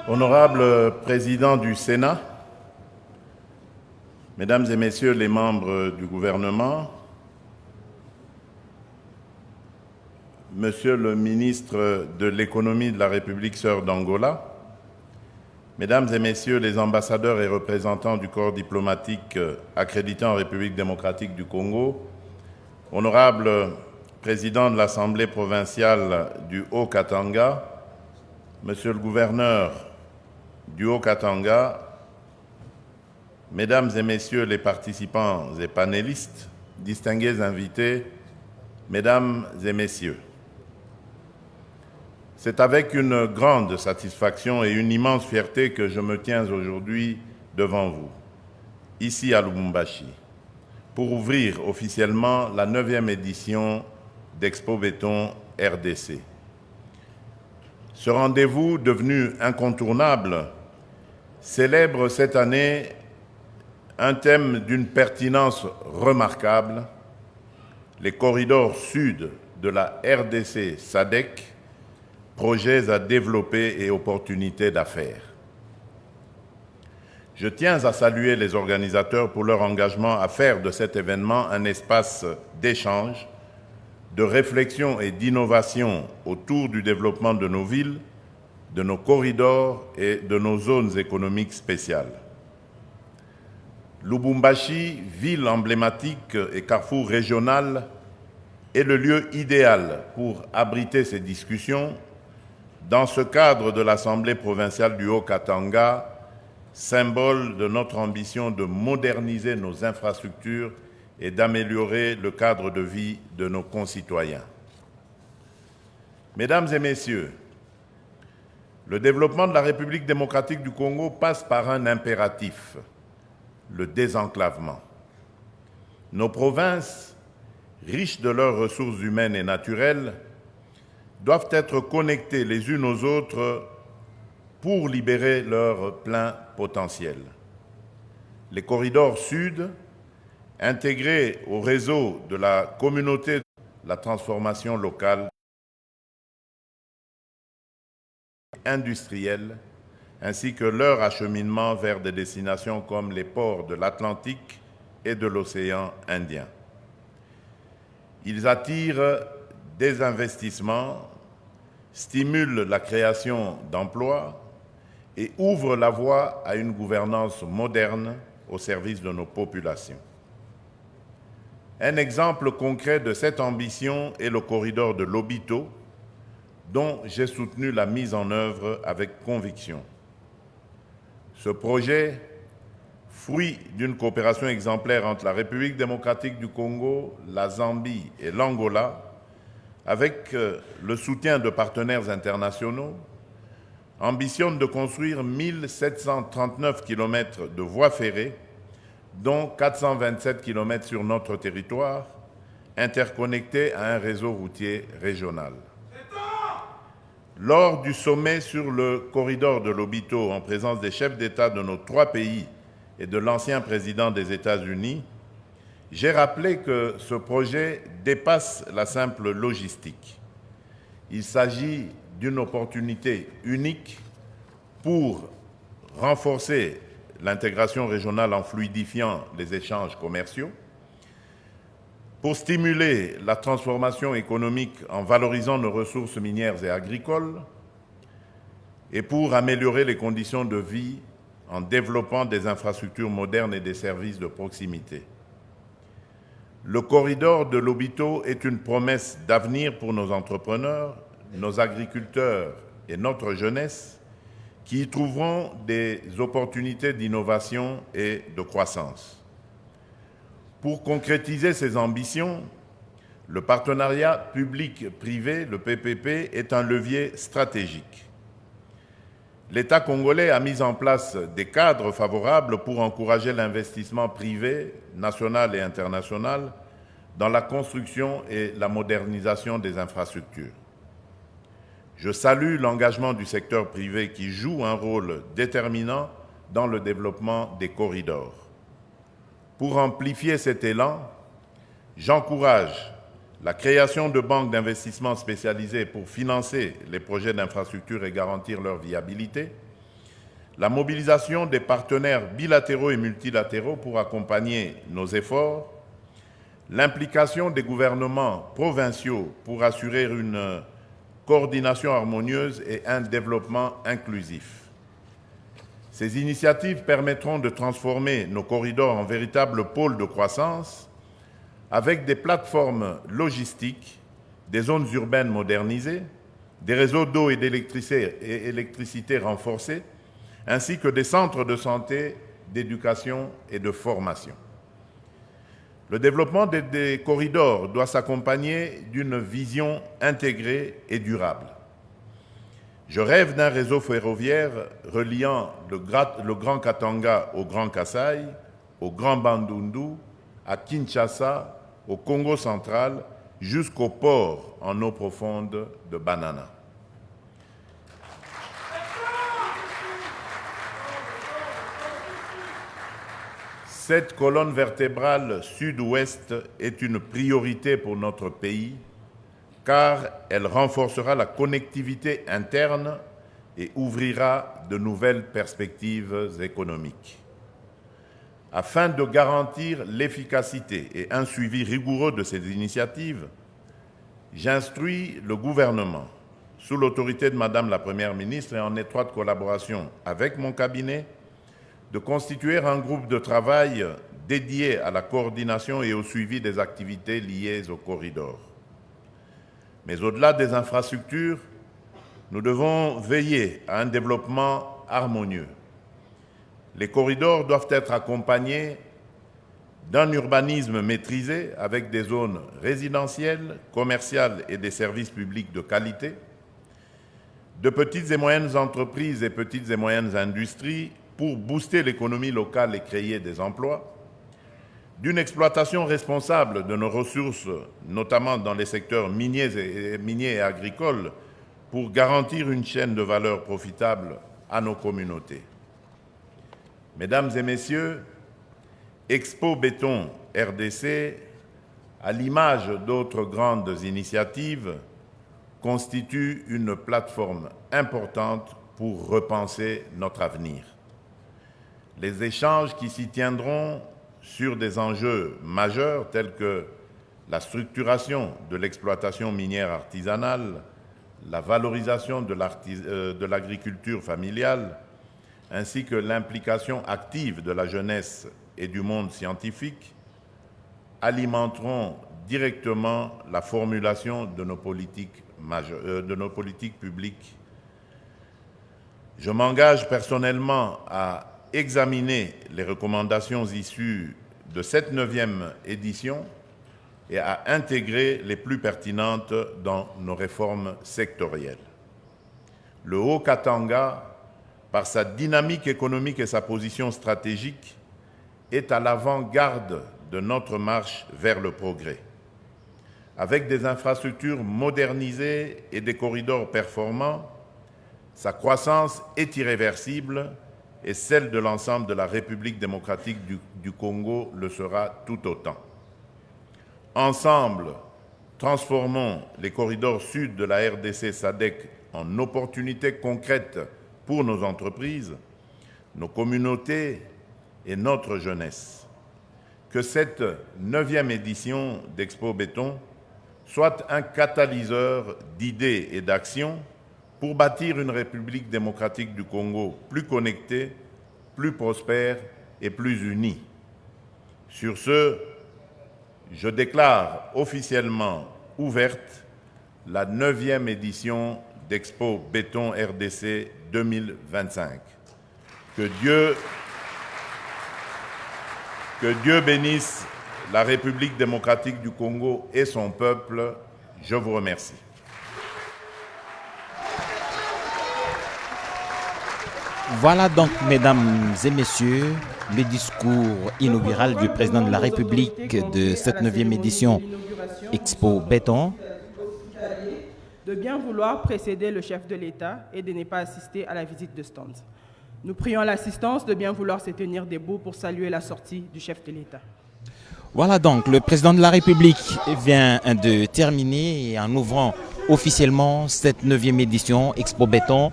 Honorable Président du Sénat, Mesdames et Messieurs les membres du gouvernement, Monsieur le ministre de l'Économie de la République sœur d'Angola, Mesdames et Messieurs les ambassadeurs et représentants du corps diplomatique accrédité en République démocratique du Congo, Honorable Président de l'Assemblée provinciale du Haut-Katanga, Monsieur le gouverneur du Haut-Katanga, Mesdames et Messieurs les participants et panélistes, distingués invités, Mesdames et Messieurs, c'est avec une grande satisfaction et une immense fierté que je me tiens aujourd'hui devant vous, ici à Lubumbashi, pour ouvrir officiellement la 9e édition d'Expo Béton RDC. Ce rendez-vous devenu incontournable célèbre cette année un thème d'une pertinence remarquable, les corridors sud de la RDC SADC, projets à développer et opportunités d'affaires. Je tiens à saluer les organisateurs pour leur engagement à faire de cet événement un espace d'échange, de réflexion et d'innovation autour du développement de nos villes, de nos corridors et de nos zones économiques spéciales. Lubumbashi, ville emblématique et carrefour régional, est le lieu idéal pour abriter ces discussions dans ce cadre de l'Assemblée provinciale du Haut-Katanga, symbole de notre ambition de moderniser nos infrastructures et d'améliorer le cadre de vie de nos concitoyens. Mesdames et Messieurs, le développement de la République démocratique du Congo passe par un impératif, le désenclavement. Nos provinces, riches de leurs ressources humaines et naturelles, doivent être connectées les unes aux autres pour libérer leur plein potentiel. Les corridors sud, intégrés au réseau de la communauté, la transformation locale, industrielle, ainsi que leur acheminement vers des destinations comme les ports de l'Atlantique et de l'océan Indien. Ils attirent des investissements, stimulent la création d'emplois et ouvrent la voie à une gouvernance moderne au service de nos populations. Un exemple concret de cette ambition est le corridor de Lobito, dont j'ai soutenu la mise en œuvre avec conviction. Ce projet, fruit d'une coopération exemplaire entre la République démocratique du Congo, la Zambie et l'Angola, avec le soutien de partenaires internationaux, ambitionne de construire 1739 km de voies ferrées, dont 427 km sur notre territoire, interconnectés à un réseau routier régional. Lors du sommet sur le corridor de Lobito, en présence des chefs d'État de nos 3 pays et de l'ancien président des États-Unis, j'ai rappelé que ce projet dépasse la simple logistique. Il s'agit d'une opportunité unique pour renforcer l'intégration régionale en fluidifiant les échanges commerciaux, pour stimuler la transformation économique en valorisant nos ressources minières et agricoles, et pour améliorer les conditions de vie en développant des infrastructures modernes et des services de proximité. Le corridor de Lobito est une promesse d'avenir pour nos entrepreneurs, nos agriculteurs et notre jeunesse qui y trouveront des opportunités d'innovation et de croissance. Pour concrétiser ces ambitions, le partenariat public-privé, le PPP, est un levier stratégique. L'État congolais a mis en place des cadres favorables pour encourager l'investissement privé, national et international, dans la construction et la modernisation des infrastructures. Je salue l'engagement du secteur privé qui joue un rôle déterminant dans le développement des corridors. Pour amplifier cet élan, j'encourage la création de banques d'investissement spécialisées pour financer les projets d'infrastructure et garantir leur viabilité, la mobilisation des partenaires bilatéraux et multilatéraux pour accompagner nos efforts, l'implication des gouvernements provinciaux pour assurer une coordination harmonieuse et un développement inclusif. Ces initiatives permettront de transformer nos corridors en véritables pôles de croissance avec des plateformes logistiques, des zones urbaines modernisées, des réseaux d'eau et d'électricité renforcés, ainsi que des centres de santé d'éducation et de formation. Le développement des corridors doit s'accompagner d'une vision intégrée et durable. Je rêve d'un réseau ferroviaire reliant le Grand Katanga au Grand Kasaï, au Grand Bandundu, à Kinshasa, au Congo central, jusqu'au port en eau profonde de Banana. Cette colonne vertébrale sud-ouest est une priorité pour notre pays car elle renforcera la connectivité interne et ouvrira de nouvelles perspectives économiques. Afin de garantir l'efficacité et un suivi rigoureux de ces initiatives, j'instruis le gouvernement, sous l'autorité de Madame la Première ministre et en étroite collaboration avec mon cabinet, de constituer un groupe de travail dédié à la coordination et au suivi des activités liées au corridor. Mais au-delà des infrastructures, nous devons veiller à un développement harmonieux. Les corridors doivent être accompagnés d'un urbanisme maîtrisé avec des zones résidentielles, commerciales et des services publics de qualité, de petites et moyennes entreprises et petites et moyennes industries pour booster l'économie locale et créer des emplois, d'une exploitation responsable de nos ressources, notamment dans les secteurs miniers et agricoles, pour garantir une chaîne de valeur profitable à nos communautés. Mesdames et messieurs, Expo Béton RDC, à l'image d'autres grandes initiatives, constitue une plateforme importante pour repenser notre avenir. Les échanges qui s'y tiendront sur des enjeux majeurs tels que la structuration de l'exploitation minière artisanale, la valorisation de l'agriculture familiale, ainsi que l'implication active de la jeunesse et du monde scientifique, alimenteront directement la formulation de nos politiques publiques. Je m'engage personnellement à examiner les recommandations issues de cette 9e édition et à intégrer les plus pertinentes dans nos réformes sectorielles. Le Haut-Katanga, par sa dynamique économique et sa position stratégique, est à l'avant-garde de notre marche vers le progrès. Avec des infrastructures modernisées et des corridors performants, sa croissance est irréversible et celle de l'ensemble de la République démocratique du Congo le sera tout autant. Ensemble, transformons les corridors sud de la RDC SADC en opportunités concrètes pour nos entreprises, nos communautés et notre jeunesse. Que cette 9e édition d'Expo Béton soit un catalyseur d'idées et d'actions pour bâtir une République démocratique du Congo plus connectée, plus prospère et plus unie. Sur ce, je déclare officiellement ouverte la 9e édition d'Expo Béton RDC 2025. Que Dieu bénisse la République démocratique du Congo et son peuple. Je vous remercie. Voilà donc, mesdames et messieurs, le discours inaugural du président de la République de cette 9e édition Expo Béton. De bien vouloir précéder le chef de l'État et de ne pas assister à la visite de stand. Nous prions l'assistance de bien vouloir se tenir debout pour saluer la sortie du chef de l'État. Voilà donc, le président de la République vient de terminer en ouvrant officiellement cette 9e édition Expo Béton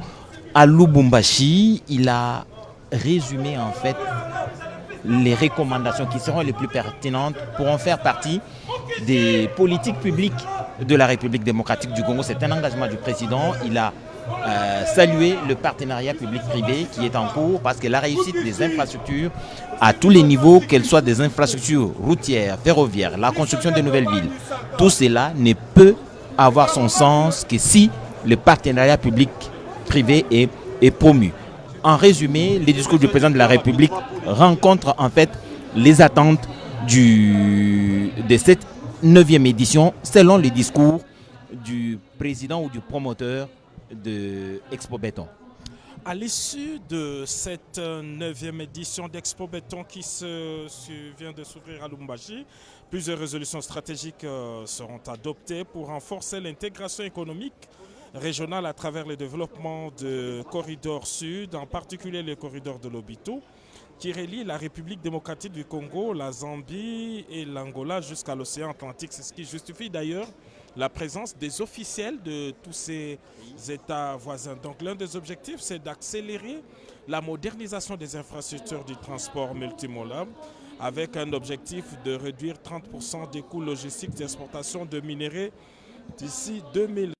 à Lubumbashi. Il a résumé en fait les recommandations qui seront les plus pertinentes pour en faire partie des politiques publiques de la République démocratique du Congo. C'est un engagement du président. Il a salué le partenariat public-privé qui est en cours parce que la réussite des infrastructures à tous les niveaux, qu'elles soient des infrastructures routières, ferroviaires, la construction de nouvelles villes, tout cela ne peut avoir son sens que si le partenariat public-privé est promu. En résumé, les discours du président de la République rencontrent en fait les attentes de cette 9e édition selon les discours du président ou du promoteur de Expo Béton. À l'issue de cette 9e édition d'Expo Béton qui vient de s'ouvrir à Lubumbashi, plusieurs résolutions stratégiques seront adoptées pour renforcer l'intégration économique régionale à travers le développement de corridors sud, en particulier le corridor de Lobito, qui relie la République démocratique du Congo, la Zambie et l'Angola jusqu'à l'océan Atlantique. C'est ce qui justifie d'ailleurs la présence des officiels de tous ces États voisins. Donc l'un des objectifs, c'est d'accélérer la modernisation des infrastructures du transport multimodal avec un objectif de réduire 30% des coûts logistiques d'exportation de minerais d'ici 2000.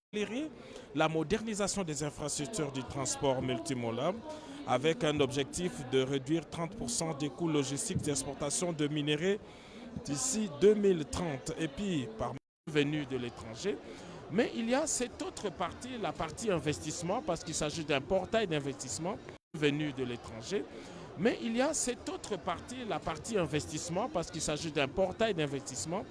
La modernisation des infrastructures du transport multimodal avec un objectif de réduire 30% des coûts logistiques d'exportation de minerais d'ici 2030. Et puis, par venus de l'étranger. Mais il y a cette autre partie, la partie investissement, parce qu'il s'agit d'un portail d'investissement venu de l'étranger. Mais il y a cette autre partie, la partie investissement, parce qu'il s'agit d'un portail d'investissement.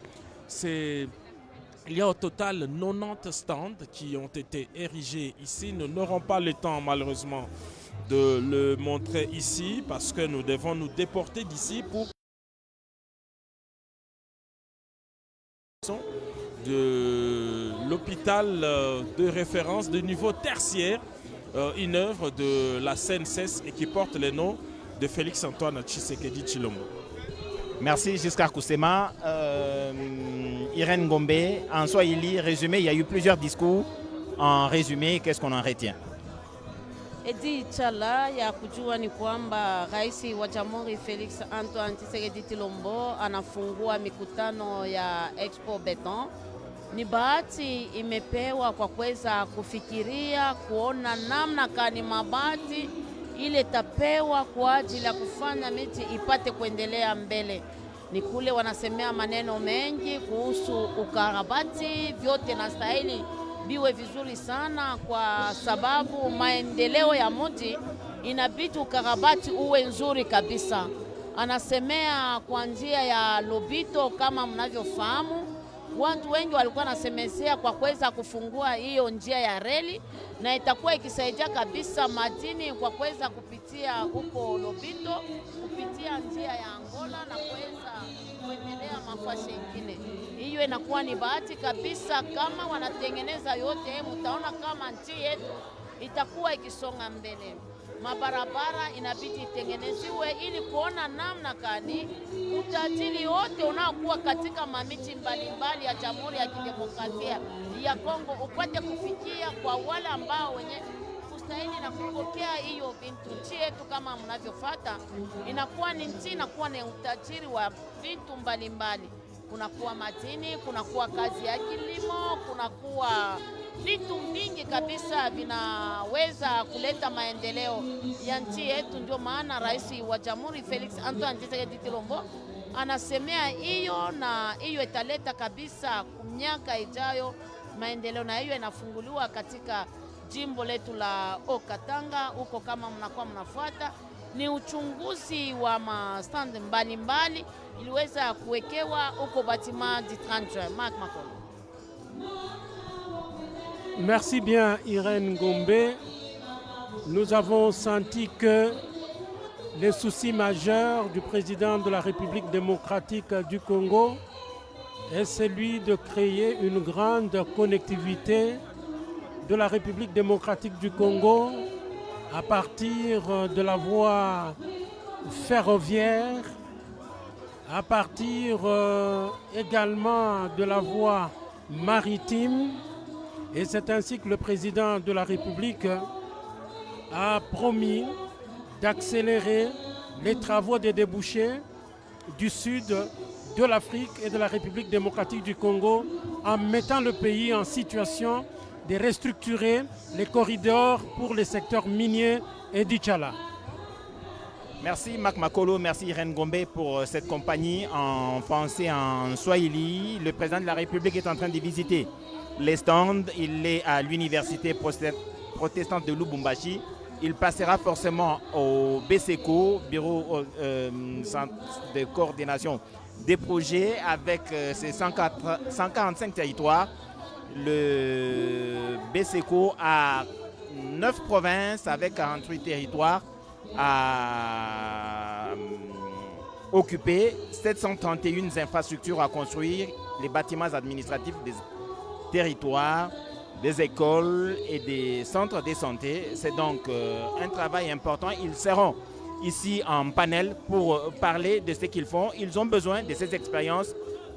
Il y a au total 90 stands qui ont été érigés ici. Nous n'aurons pas le temps, malheureusement, de le montrer ici, parce que nous devons nous déporter d'ici pour de l'hôpital de référence de niveau tertiaire, une œuvre de la CNSS et qui porte le nom de Félix-Antoine Tshisekedi Tshilombo. Merci Giscard Koussema. Irène Gombe, en Swahili, résumé, il y a eu plusieurs discours. En résumé, qu'est-ce qu'on en retient? Edi chala ya kujua ni kwamba Rais wa Jamhuri Felix Antoine Tshisekedi Tshilombo anafungua mikutano ya Expo Béton. Ni bahati imepewa kwa kuweza kufikiria kuona namna kani mabati ile tapewa kwa ajili ya kufanya miti ipate kuendelea mbele. Ni kule wanasemea maneno mengi kuhusu ukarabati, vyote na stahili biwe vizuri sana kwa sababu maendeleo ya mji inabidi ukarabati uwe nzuri kabisa. Anasemea kwa njia ya Lobito kama mnavyofahamu. Watu wengi walikuwa nasemezea kwa kuweza kufungua hiyo njia ya reli na itakuwa ikisaidia kabisa madini kwa kuweza kupitia huko Lobito, kupitia njia ya Angola na kuweza kuendelea mafasi mengine. Hiyo inakuwa ni bahati kabisa kama wanatengeneza yote, mtaona kama nchi yetu itakuwa ikisonga mbele. Mabarabara inabidi itengeneziwe ili kuona namna kani utajiri wote unaokuwa katika mamiti mbalimbali ya Jamhuri ya Kidemokrasia ya Kongo upate kufikia kwa wale ambao wenye kustahili na kupokea hiyo vitu. Nchi yetu kama mnavyofuata inakuwa ni nchi, inakuwa ni utajiri wa vitu mbalimbali. Kunakuwa madini, kunakuwa kazi ya kilimo, kunakuwa vitu vingi kabisa vinaweza kuleta maendeleo ya nchi yetu. Ndio maana Rais wa Jamhuri Felix Antoine Tshisekedi Tshilombo anasemea hiyo, na hiyo italeta kabisa miaka ijayo maendeleo, na hiyo inafunguliwa katika jimbo letu la Okatanga. Huko kama mnakuwa mnafuata ni uchunguzi wa mastand mbalimbali iliweza kuwekewa huko bâtiment du 30 juin. Marc Makolo. Merci bien Irène Gombe. Nous avons senti que les soucis majeurs du président de la République démocratique du Congo est celui de créer une grande connectivité de la République démocratique du Congo à partir de la voie ferroviaire, à partir également de la voie maritime. Et c'est ainsi que le président de la République a promis d'accélérer les travaux des débouchés du sud de l'Afrique et de la République démocratique du Congo en mettant le pays en situation de restructurer les corridors pour les secteurs miniers et d'Ichala. Merci Marc Makolo, merci Irène Gombe pour cette compagnie en français, en Swahili. Le président de la République est en train de visiter les stands. Il est à l'université protestante de Lubumbashi. il passera forcément au BCECO, Bureau de coordination des projets, avec ses 145 territoires. Le BCECO a 9 provinces avec 48 territoires à occuper, 731 infrastructures à construire, les bâtiments administratifs des territoires, des écoles et des centres de santé. C'est donc un travail important. Ils seront ici en panel pour parler de ce qu'ils font. Ils ont besoin de ces expériences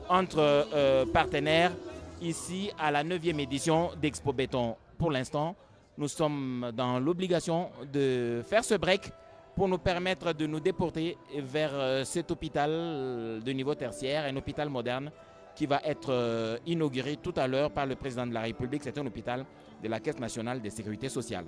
entre partenaires ici à la 9e édition d'Expo Béton. Pour l'instant, nous sommes dans l'obligation de faire ce break pour nous permettre de nous déporter vers cet hôpital de niveau tertiaire, un hôpital moderne qui va être inauguré tout à l'heure par le président de la République. C'est un hôpital de la Caisse nationale de sécurité sociale.